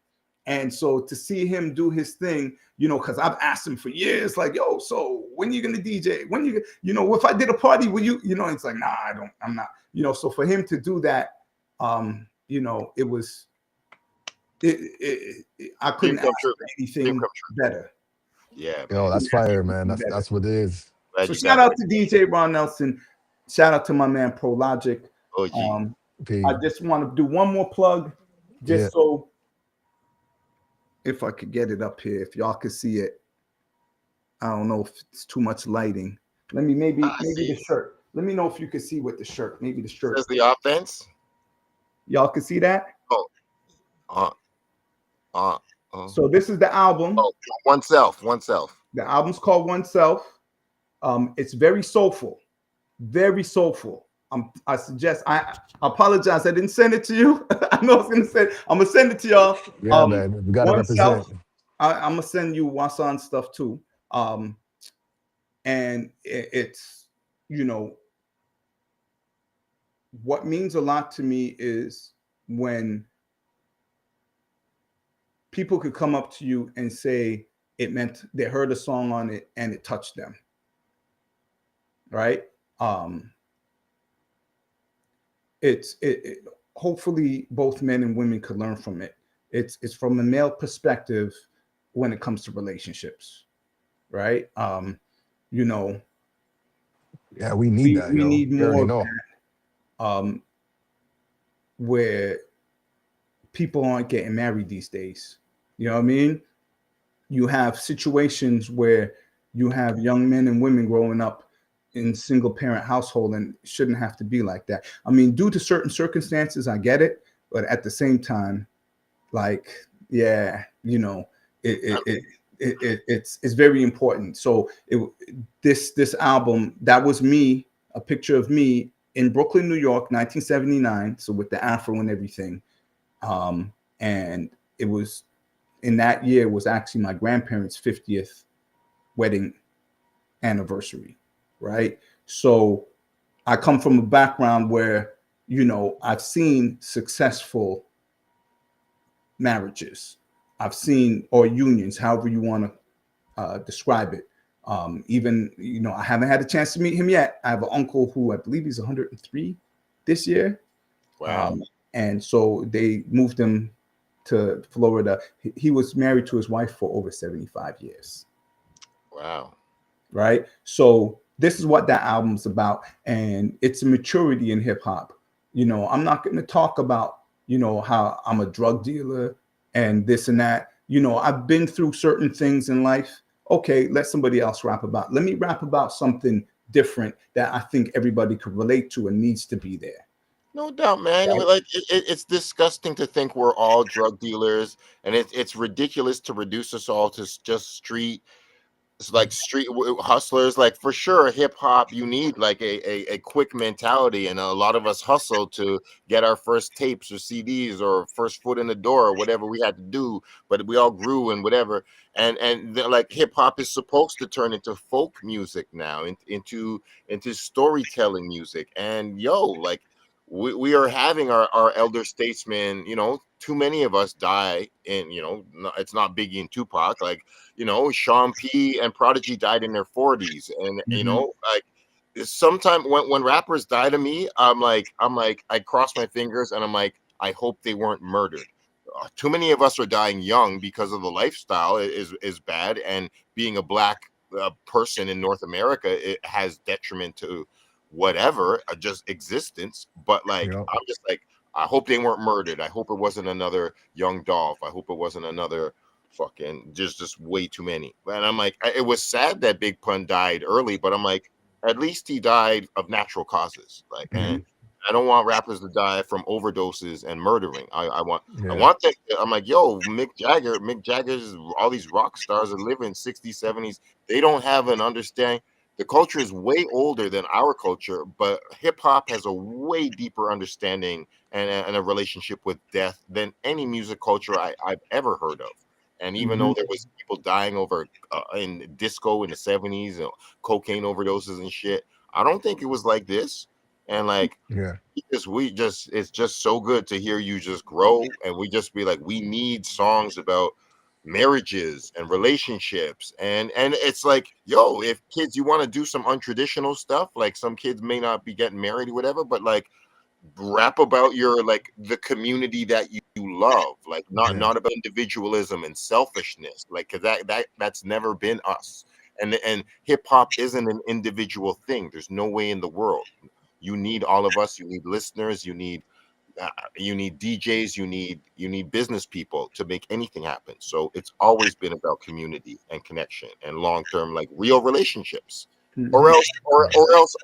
Speaker 3: And so to see him do his thing, because I've asked him for years, like, yo, so when you gonna DJ? When if I did a party, will you, it's like, nah, I'm not, so for him to do that, it was, I couldn't ask for anything better.
Speaker 2: Yeah,
Speaker 1: Yo,
Speaker 2: man.
Speaker 1: that's fire, man. That's what it is.
Speaker 2: Glad
Speaker 3: So
Speaker 2: you
Speaker 3: shout
Speaker 2: got
Speaker 3: out to DJ Ron Nelson. Shout out to my man Pro Logic.
Speaker 2: OG.
Speaker 3: I just want to do one more plug, just
Speaker 1: Yeah.
Speaker 3: so if I could get it up here, if y'all could see it. I don't know if it's too much lighting. Maybe the shirt. Let me know if you can see with the shirt. Maybe the shirt.
Speaker 2: Says the offense.
Speaker 3: Y'all can see that?
Speaker 2: Oh.
Speaker 3: So this is the album.
Speaker 2: Oh, oneself.
Speaker 3: The album's called Oneself. It's very soulful. Very soulful. I suggest, I apologize, I didn't send it to you. I know I was gonna send. I'm gonna send it to y'all.
Speaker 1: Yeah, man. We gotta represent.
Speaker 3: I'm gonna send you Wasan stuff too. And it's what means a lot to me is when people could come up to you and say it meant they heard a song on it and it touched them. Right? It hopefully both men and women could learn from it. It's from a male perspective when it comes to relationships, right?
Speaker 1: Yeah, we need that.
Speaker 3: We need more
Speaker 1: of
Speaker 3: that, where people aren't getting married these days. You know what I mean? You have situations where you have young men and women growing up in single parent household, and it shouldn't have to be like that. I mean, due to certain circumstances, I get it, but at the same time, like, yeah, it's very important. So this album, that was me, a picture of me in Brooklyn, New York, 1979. So with the afro and everything, and it was in that year was actually my grandparents' 50th wedding anniversary. Right. So I come from a background where, I've seen successful marriages. I've seen, or unions, however you want to describe it. Even, I haven't had a chance to meet him yet. I have an uncle who I believe he's 103 this year.
Speaker 2: Wow.
Speaker 3: And so they moved him to Florida. He was married to his wife for over 75 years.
Speaker 2: Wow.
Speaker 3: Right. So this is what that album's about. And it's a maturity in hip hop. I'm not going to talk about, how I'm a drug dealer and this and that. I've been through certain things in life. Okay, let somebody else rap about. Let me rap about something different that I think everybody could relate to and needs to be there.
Speaker 2: No doubt, man.
Speaker 3: Right?
Speaker 2: Like it's disgusting to think we're all drug dealers, and it's ridiculous to reduce us all to just street. It's like hustlers. Like for sure, hip hop, you need like a quick mentality, and a lot of us hustle to get our first tapes or CDs or first foot in the door or whatever we had to do. But we all grew and whatever, and like hip hop is supposed to turn into folk music now, into storytelling music, and like. We are having our elder statesmen, too many of us die in, it's not Biggie and Tupac, like, Sean P and Prodigy died in their 40s. And,
Speaker 3: Mm-hmm.
Speaker 2: like sometimes when rappers die to me, I'm like, I cross my fingers and I'm like, I hope they weren't murdered. Too many of us are dying young because of the lifestyle is bad. And being a black person in North America, it has detriment to whatever, just existence. But like,
Speaker 1: Yep.
Speaker 2: I'm just like, I hope they weren't murdered. I hope it wasn't another Young Dolph. I hope it wasn't another fucking just way too many. And I'm like, it was sad that Big Pun died early, but I'm like, at least he died of natural causes. Like, and
Speaker 3: Mm-hmm.
Speaker 2: I don't want rappers to die from overdoses and murdering. I
Speaker 1: Yeah.
Speaker 2: want that. I'm like, yo, Mick Jagger's, all these rock stars are living 60s, 70s. They don't have an understanding. The culture is way older than our culture, but hip hop has a way deeper understanding and a relationship with death than any music culture I've ever heard of. And even
Speaker 3: Mm-hmm.
Speaker 2: though there was people dying over in disco in the 70s, cocaine overdoses and shit, I don't think it was like this. And like
Speaker 1: Yeah.
Speaker 2: it's just so good to hear you just grow, and we just be like, we need songs about marriages and relationships, and it's like, yo, if kids, you want to do some untraditional stuff, like some kids may not be getting married or whatever, but like rap about your, like, the community that you love, like
Speaker 1: Yeah.
Speaker 2: not about individualism and selfishness, like, because that's never been us. And hip hop isn't an individual thing. There's no way in the world. You need all of us. You need listeners. You need DJs, you need business people to make anything happen. So it's always been about community and connection and long-term, like, real relationships. Or
Speaker 3: Mm-hmm.
Speaker 2: else or else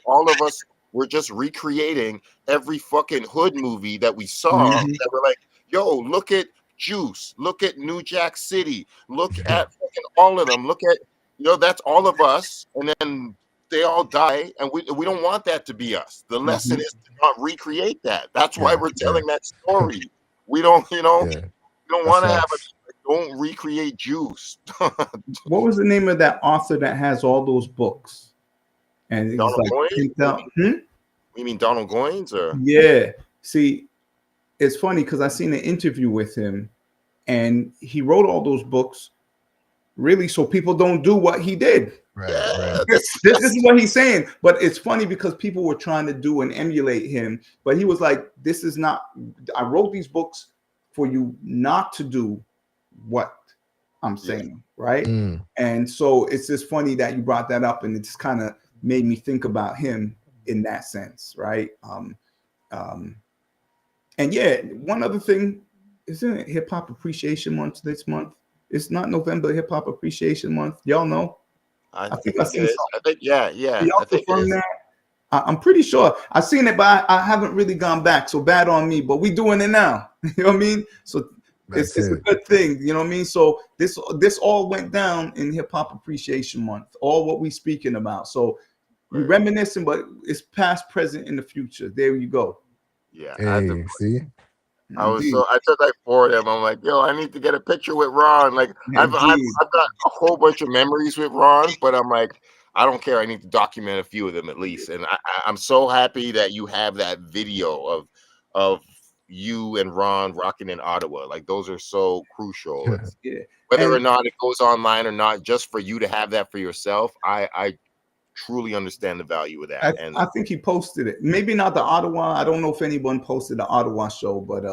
Speaker 2: all of us were just recreating every fucking hood movie that we saw,
Speaker 3: Mm-hmm.
Speaker 2: that were like, yo, look at Juice, look at New Jack City, look at fucking all of them, look at, that's all of us. And then they all die, and we don't want that to be us. The lesson
Speaker 3: Mm-hmm.
Speaker 2: is to not recreate that. That's why
Speaker 1: Yeah.
Speaker 2: we're
Speaker 1: Yeah.
Speaker 2: telling that story. We don't,
Speaker 1: Yeah.
Speaker 2: we don't
Speaker 1: That's
Speaker 2: want to have
Speaker 1: facts.
Speaker 2: don't recreate Juice.
Speaker 3: What was the name of that author that has all those books? And he's
Speaker 2: Donald
Speaker 3: like,
Speaker 2: Goines?
Speaker 3: pimped out. Hmm?
Speaker 2: You mean Donald Goines or?
Speaker 3: Yeah. See, it's funny because I seen an interview with him, and he wrote all those books really so people don't do what he did.
Speaker 1: Right.
Speaker 2: Yeah,
Speaker 1: Right.
Speaker 3: This is what he's saying. But it's funny because people were trying to do and emulate him, but he was like, "This is not. I wrote these books for you not to do what I'm
Speaker 2: yeah.
Speaker 3: saying, right?"
Speaker 1: Mm.
Speaker 3: And so it's just funny that you brought that up, and it just kind of made me think about him in that sense, right? Um, and yeah, one other thing, isn't it Hip Hop Appreciation Month this month? It's not November Hip Hop Appreciation Month. Y'all know?
Speaker 2: I
Speaker 3: I think I
Speaker 2: think it
Speaker 3: seen
Speaker 2: is.
Speaker 3: something.
Speaker 2: I think, yeah.
Speaker 3: Y'all
Speaker 2: I think it
Speaker 3: confirm
Speaker 2: is.
Speaker 3: that? I'm pretty sure I've seen it, but I haven't really gone back. So bad on me. But we doing it now. You know what I mean? So
Speaker 1: That's
Speaker 3: it's a
Speaker 1: it.
Speaker 3: good thing. You know what I mean? So this all went down in Hip Hop Appreciation Month. All what we speaking about. So we
Speaker 2: Right.
Speaker 3: reminiscing, but it's past, present, in the future. There you go.
Speaker 2: Yeah, I have to.
Speaker 1: Hey, see?
Speaker 3: Indeed.
Speaker 2: I took like 4 of them. I'm like, yo, I need to get a picture with Ron. Like,
Speaker 3: Indeed.
Speaker 2: I've got a whole bunch of memories with Ron, but I'm like, I don't care. I need to document a few of them at least. And I'm so happy that you have that video of you and Ron rocking in Ottawa. Like, those are so crucial. It's
Speaker 3: Yeah.
Speaker 2: whether or
Speaker 3: And
Speaker 2: not it goes online or not, just for you to have that for yourself. I truly understand the value of that. And
Speaker 3: I think he posted it. Maybe not the Ottawa. I don't know if anyone posted the Ottawa show, but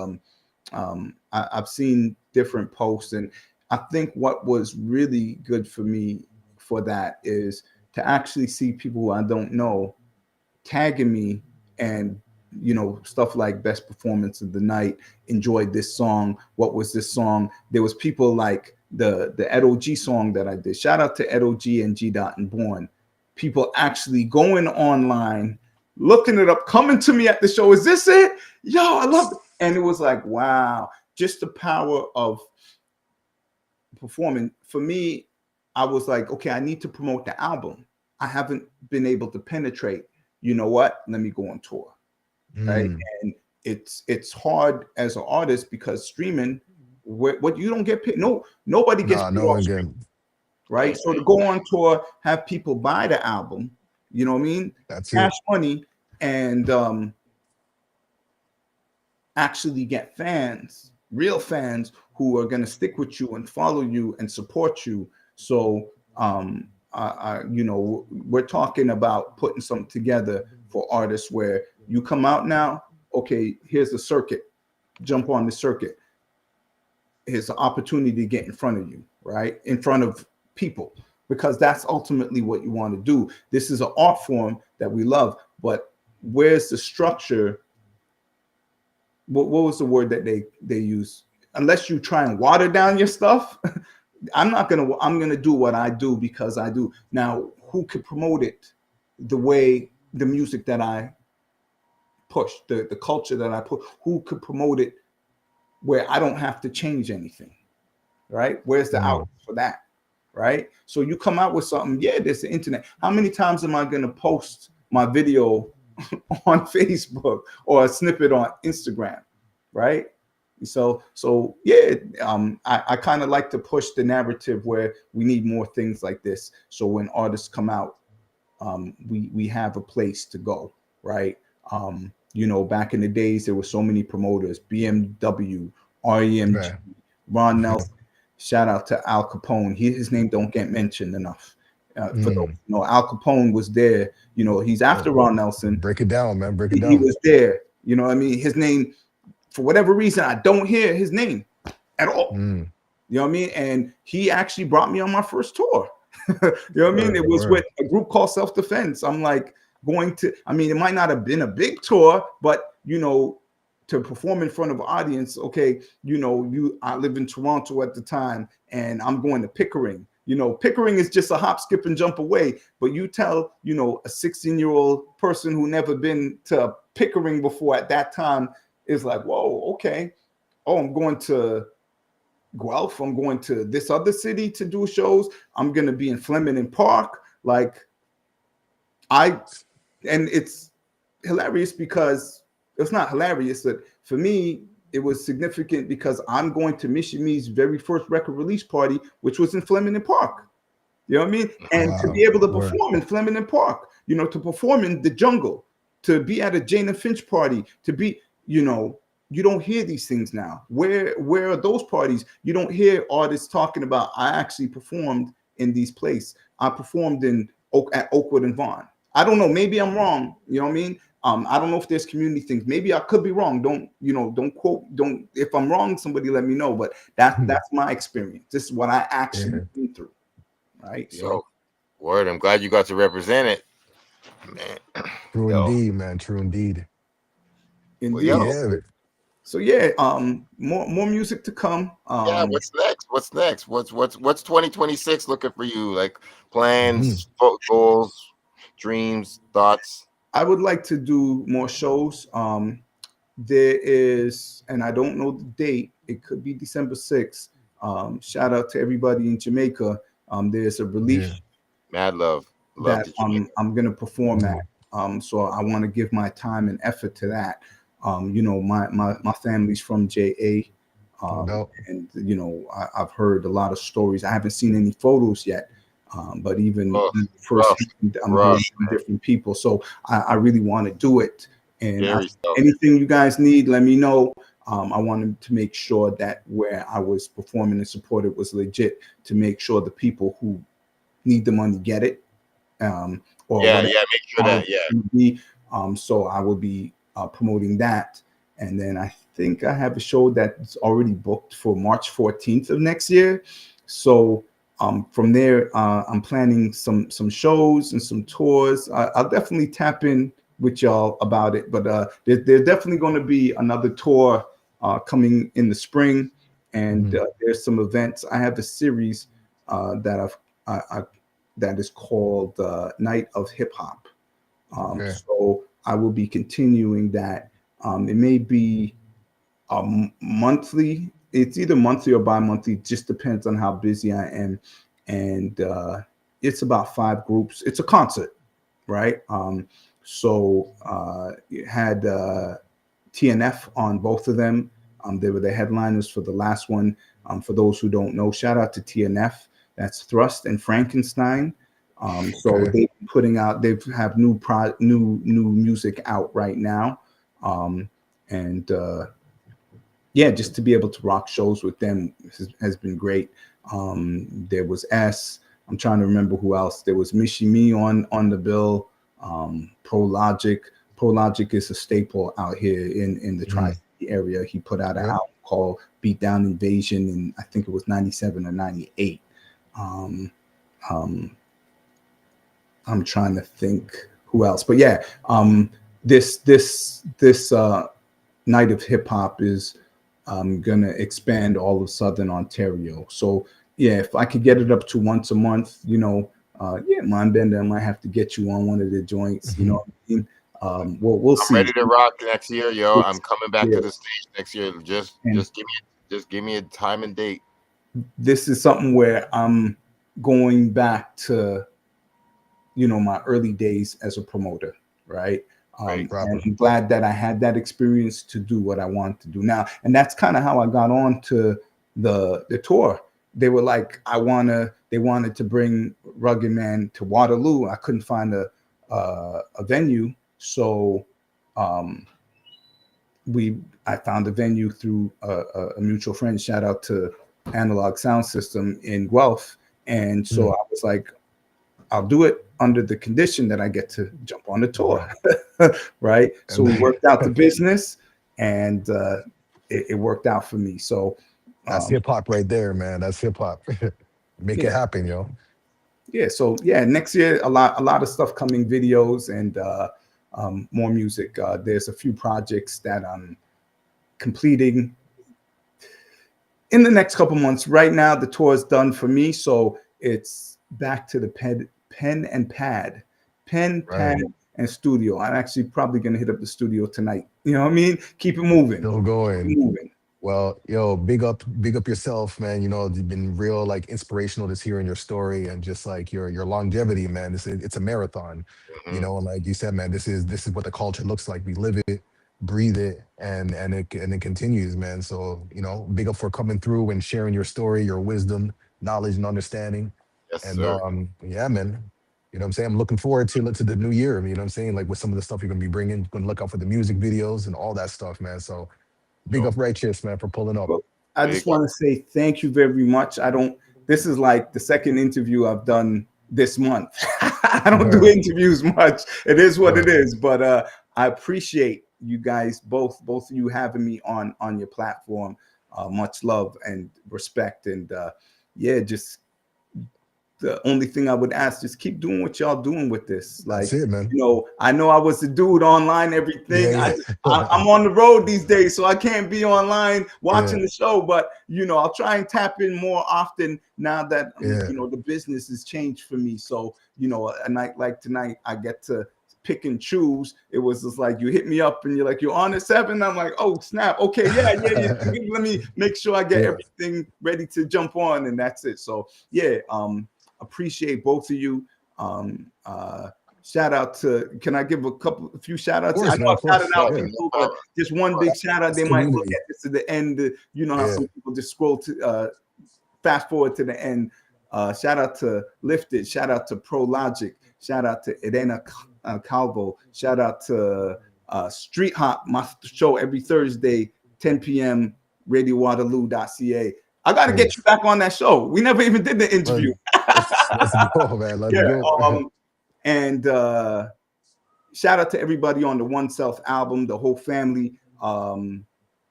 Speaker 3: I've seen different posts, and I think what was really good for me for that is to actually see people who I don't know tagging me, and stuff like best performance of the night, enjoyed this song, what was this song. There was people like the Ed OG song that I did. Shout out to Ed OG and G Dot and Born. People actually going online, looking it up, coming to me at the show. Is this it? Yo, I love it. And it was like, wow, just the power of performing. For me, I was like, okay, I need to promote the album. I haven't been able to penetrate. You know what? Let me go on tour. Right. And it's hard as an artist because streaming, what you don't get paid. No, nobody gets
Speaker 1: Nah,
Speaker 3: paid
Speaker 1: no
Speaker 3: off
Speaker 1: one
Speaker 3: streaming,
Speaker 1: can.
Speaker 3: right? So to go on tour, have people buy the album, you know what I mean?
Speaker 1: That's
Speaker 3: Cash
Speaker 1: it.
Speaker 3: money, and actually get fans, real fans who are going to stick with you and follow you and support you. So, we're talking about putting something together for artists where you come out now. Okay, here's the circuit. Jump on the circuit. Here's an opportunity to get in front of you, right? In front of people, because that's ultimately what you want to do. This is an art form that we love, but where's the structure? What was the word that they use? Unless you try and water down your stuff, I'm gonna do what I do because I do. Now, who could promote it the way the music that I push, the culture that I put, who could promote it where I don't have to change anything, right? Where's the outlet for that, right? So you come out with something, yeah, there's the internet. How many times am I gonna post my video on Facebook or a snippet on Instagram, right? So yeah, I kind of like to push the narrative where we need more things like this. So when artists come out, we have a place to go, right? Back in the days, there were so many promoters: BMW, REMG,
Speaker 1: Right.
Speaker 3: Ron Nelson. Shout out to Al Capone. His name don't get mentioned enough. For those, Al Capone was there. He's after Ron Nelson.
Speaker 1: Break it down, man. Break it
Speaker 3: He
Speaker 1: down.
Speaker 3: was there. You know what I mean? His name, for whatever reason, I don't hear his name at all. You know what I mean? And he actually brought me on my first tour. You know what I mean? It was with a group called Self Defense. I'm like it might not have been a big tour, but to perform in front of an audience, okay, I live in Toronto at the time, and I'm going to Pickering. Pickering is just a hop, skip, and jump away. But you tell, a 16-year-old person who never been to Pickering before at that time is like, whoa, okay. Oh, I'm going to Guelph. I'm going to this other city to do shows. I'm going to be in Flemington Park. And it's hilarious because it's not hilarious, but for me, it was significant because I'm going to Mission Me's very first record release party, which was in Flemington Park. You know what I mean? And to be able to perform in Flemington Park, to perform in the jungle, to be at a Jane and Finch party, to be, you don't hear these things now. Where are those parties? You don't hear artists talking about, I actually performed in these places. I performed at Oakwood and Vaughn. I don't know. Maybe I'm wrong. You know what I mean? I don't know if there's community things. Maybe I could be wrong. Don't quote. If I'm wrong, somebody let me know. But that's my experience. This is what I actually been through. Right.
Speaker 2: So, word. I'm glad you got to represent it, man.
Speaker 1: True indeed, man. True indeed.
Speaker 3: Indeed.
Speaker 2: Well,
Speaker 1: Yeah.
Speaker 3: So yeah, more music to come.
Speaker 2: Yeah, what's next? What's next? What's 2026 looking for you? Like plans, goals, dreams, thoughts?
Speaker 3: I would like to do more shows. There is, and I don't know the date. It could be December 6th. Shout out to everybody in Jamaica. There's a release
Speaker 2: Mad love
Speaker 3: that
Speaker 2: to Jamaica.
Speaker 3: I'm gonna perform at. So I want to give my time and effort to that. My family's from JA. And I've heard a lot of stories. I haven't seen any photos yet, but even first, I'm hearing from different people. So I really want to do it. And anything you guys need, let me know. I wanted to make sure that where I was performing and supported was legit, to make sure the people who need the money get it. Or
Speaker 2: make sure that
Speaker 3: so I will be promoting that. And then I think I have a show that's already booked for March 14th of next year. So from there, I'm planning some shows and some tours. I'll definitely tap in with y'all about it. But there's definitely going to be another tour coming in the spring, and
Speaker 1: Mhm.
Speaker 3: there's some events. I have a series that I that is called Night of Hip Hop.
Speaker 1: Okay.
Speaker 3: So I will be continuing that. It may be monthly. It's either monthly or bi-monthly. Just depends on how busy I am. And it's about 5 groups. It's a concert, right? So it had TNF on both of them. They were the headliners for the last one. For those who don't know, shout out to TNF. That's Thrust and Frankenstein. So
Speaker 1: Okay.
Speaker 3: they have new music out right now, and yeah, just to be able to rock shows with them has been great. There was S. I'm trying to remember who else. There was Mishi Me on the bill. Pro Logic. Pro Logic is a staple out here in the
Speaker 1: Mhm.
Speaker 3: Tri-City area. He put out an
Speaker 1: Yep.
Speaker 3: album called Beat Down Invasion, and I think it was '97 or '98. Um, um, I'm trying to think who else, but yeah, this Night of Hip Hop is gonna expand all of Southern Ontario. So yeah, if I could get it up to once a month, yeah, Mind Bender, I might have to get you on one of the joints. You know
Speaker 1: Mhm.
Speaker 3: what I mean? We'll
Speaker 2: I'm
Speaker 3: see.
Speaker 2: ready to rock next year, yo. I'm coming back to
Speaker 3: Yeah,
Speaker 2: the stage next year. Just
Speaker 3: and
Speaker 2: just give me a time and date.
Speaker 3: this is something where I'm going back to my early days as a promoter, right?
Speaker 2: Right.
Speaker 3: And
Speaker 1: Proper.
Speaker 3: I'm glad that I had that experience to do what I wanted to do now. And that's kind of how I got on to the tour. They were like, they wanted to bring Rugged Man to Waterloo. I couldn't find a venue, so um, I found a venue through a mutual friend. Shout out to Analog Sound System in Guelph. And so
Speaker 1: Mm.
Speaker 3: I was like, I'll do it under the condition that I get to jump on the tour,
Speaker 1: Mhm.
Speaker 3: right? So
Speaker 1: And
Speaker 3: we worked out the business, and it worked out for me. So
Speaker 1: that's
Speaker 3: um,
Speaker 1: hip hop right there, man. That's hip hop. Make it
Speaker 3: yeah,
Speaker 1: happen, yo.
Speaker 3: yeah. So yeah, next year a lot of stuff coming, videos and more music. There's a few projects that I'm completing in the next couple months. Right now, the tour is done for me, so it's back to the pen and pad, pad,
Speaker 1: Right.
Speaker 3: and studio. I'm actually probably gonna hit up the studio tonight. You know what I mean? Keep it moving,
Speaker 1: Still
Speaker 3: keep it
Speaker 1: going.
Speaker 3: moving.
Speaker 1: Well, yo, big up yourself, man. You know, you've been real like inspirational just hearing your story and just like your longevity, man. It's a marathon, you
Speaker 2: Hmm.
Speaker 1: know, and like you said, man, this is what the culture looks like. We live it, breathe it, and it continues, man. So, you know, big up for coming through and sharing your story, your wisdom, knowledge, and understanding.
Speaker 2: Yes,
Speaker 1: And
Speaker 2: sir.
Speaker 1: yeah, man. You know what I'm saying? I'm looking forward to the new year. You know what I'm saying? Like with some of the stuff you're gonna be bringing, gonna look out for the music videos and all that stuff, man. So big
Speaker 2: Yo,
Speaker 1: up Righteous, man, for pulling up.
Speaker 3: Well, I just
Speaker 2: big up.
Speaker 3: want to say thank you very much. I don't. This is like the second interview I've done this month. I don't do
Speaker 1: Word,
Speaker 3: interviews much. It is what it
Speaker 1: word.
Speaker 3: is. But I appreciate you guys both of you having me on your platform. Much love and respect, and yeah, just the only thing I would ask, just keep doing what y'all doing with this.
Speaker 1: That's
Speaker 3: Like,
Speaker 1: it, man.
Speaker 3: I know I was the dude online, everything.
Speaker 1: Yeah, yeah.
Speaker 3: I'm on the road these days, so I can't be online
Speaker 1: Yeah,
Speaker 3: watching the show. But I'll try and tap in more often now that
Speaker 1: yeah.
Speaker 3: the business has changed for me. So a night like tonight, I get to pick and choose. It was just like you hit me up and you're like, you're on at 7. I'm like, oh snap, okay, yeah. Let me make sure I get
Speaker 1: Yeah.
Speaker 3: everything ready to jump on, and that's it. So yeah, appreciate both of you. Um, uh, Shout out to, can I give a few shout
Speaker 1: Of
Speaker 3: outs? I
Speaker 1: course,
Speaker 3: know
Speaker 1: man, of
Speaker 3: I shouted
Speaker 1: course.
Speaker 3: out
Speaker 2: Oh,
Speaker 1: Yeah.
Speaker 2: no
Speaker 3: people, but
Speaker 2: problem.
Speaker 3: just one big shout out.
Speaker 1: That's
Speaker 3: They might look
Speaker 1: community.
Speaker 3: at this at the end. You know how
Speaker 1: Yeah.
Speaker 3: some people just scroll to fast forward to the end. Shout out to Lifted. Shout out to Pro Logic. Shout out to Elena Calvo. Shout out to Street Hop, my show every Thursday, 10 p.m. RadioWaterloo.ca. I got to get you
Speaker 1: Thanks.
Speaker 3: back on that show. We never even did the
Speaker 1: Let's
Speaker 3: interview.
Speaker 1: let's go, man. Let's
Speaker 3: Yeah.
Speaker 1: go.
Speaker 3: And shout out to everybody on the One Self album, the whole family.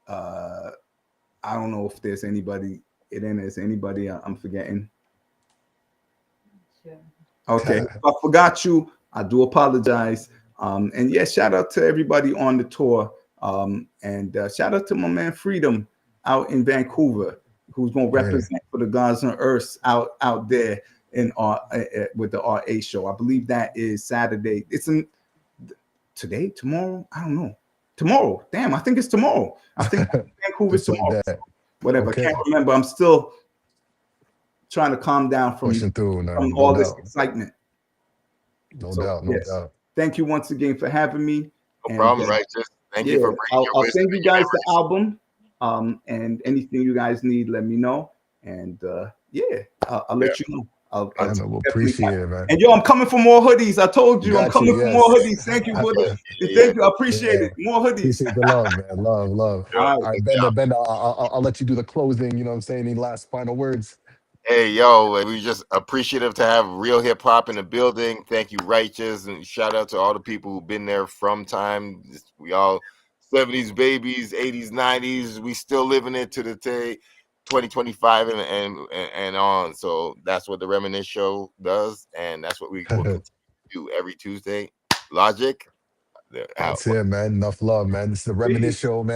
Speaker 3: uh, I don't know if there's anybody. There's anybody I'm forgetting. Okay, if I forgot you, I do apologize. And yeah, shout out to everybody on the tour. And shout out to my man Freedom out in Vancouver, who's going to
Speaker 1: Yeah.
Speaker 3: represent for the Gods on Earth out there in with the RA show. I believe that is Saturday. It's in today, tomorrow. I don't know. Tomorrow. Damn, I think it's tomorrow. I think Vancouver's
Speaker 1: Just like
Speaker 3: tomorrow.
Speaker 1: that.
Speaker 3: Whatever. I
Speaker 1: Okay.
Speaker 3: can't remember. I'm still trying to calm down
Speaker 1: Pushing through.
Speaker 3: from
Speaker 1: No
Speaker 3: all this
Speaker 1: doubt.
Speaker 3: excitement.
Speaker 1: No
Speaker 3: So
Speaker 1: doubt. No
Speaker 3: yes,
Speaker 1: doubt.
Speaker 3: thank you once again for having me.
Speaker 2: No
Speaker 3: And
Speaker 2: problem, right? Just thank
Speaker 3: yeah,
Speaker 2: you for bringing your
Speaker 3: I'll
Speaker 2: wisdom
Speaker 3: send you
Speaker 2: and your
Speaker 3: guys the
Speaker 2: memories.
Speaker 3: album. And anything you guys need, let me know. And yeah, I'll
Speaker 2: Yeah.
Speaker 3: let you know. I'll
Speaker 1: Yeah, man. We'll
Speaker 3: definitely.
Speaker 1: appreciate it, man.
Speaker 3: And yo, I'm coming for more hoodies. I told you, I'm
Speaker 1: Got you.
Speaker 3: coming for more
Speaker 1: Yes.
Speaker 3: hoodies. Thank you for
Speaker 2: Yeah,
Speaker 3: the
Speaker 2: yeah,
Speaker 3: thank you. I appreciate
Speaker 1: Yeah.
Speaker 3: it. More hoodies.
Speaker 1: Appreciate the love, man. Love, love.
Speaker 2: yeah.
Speaker 3: All
Speaker 1: All
Speaker 3: right.
Speaker 1: right, Benda, I'll let you do the closing. You know what I'm saying? Any last final words?
Speaker 2: Hey, yo, we just appreciative to have real hip hop in the building. Thank you, Righteous, and shout out to all the people who've been there from time. We all 70s babies, 80s, 90s. We still living it to the day, 2025 and on. So that's what the Reminisce Show does, and that's what we will continue to do every Tuesday. Logic, they're out.
Speaker 1: That's it, man. Enough love, man. This is the
Speaker 3: Peace.
Speaker 1: Reminisce Show, man.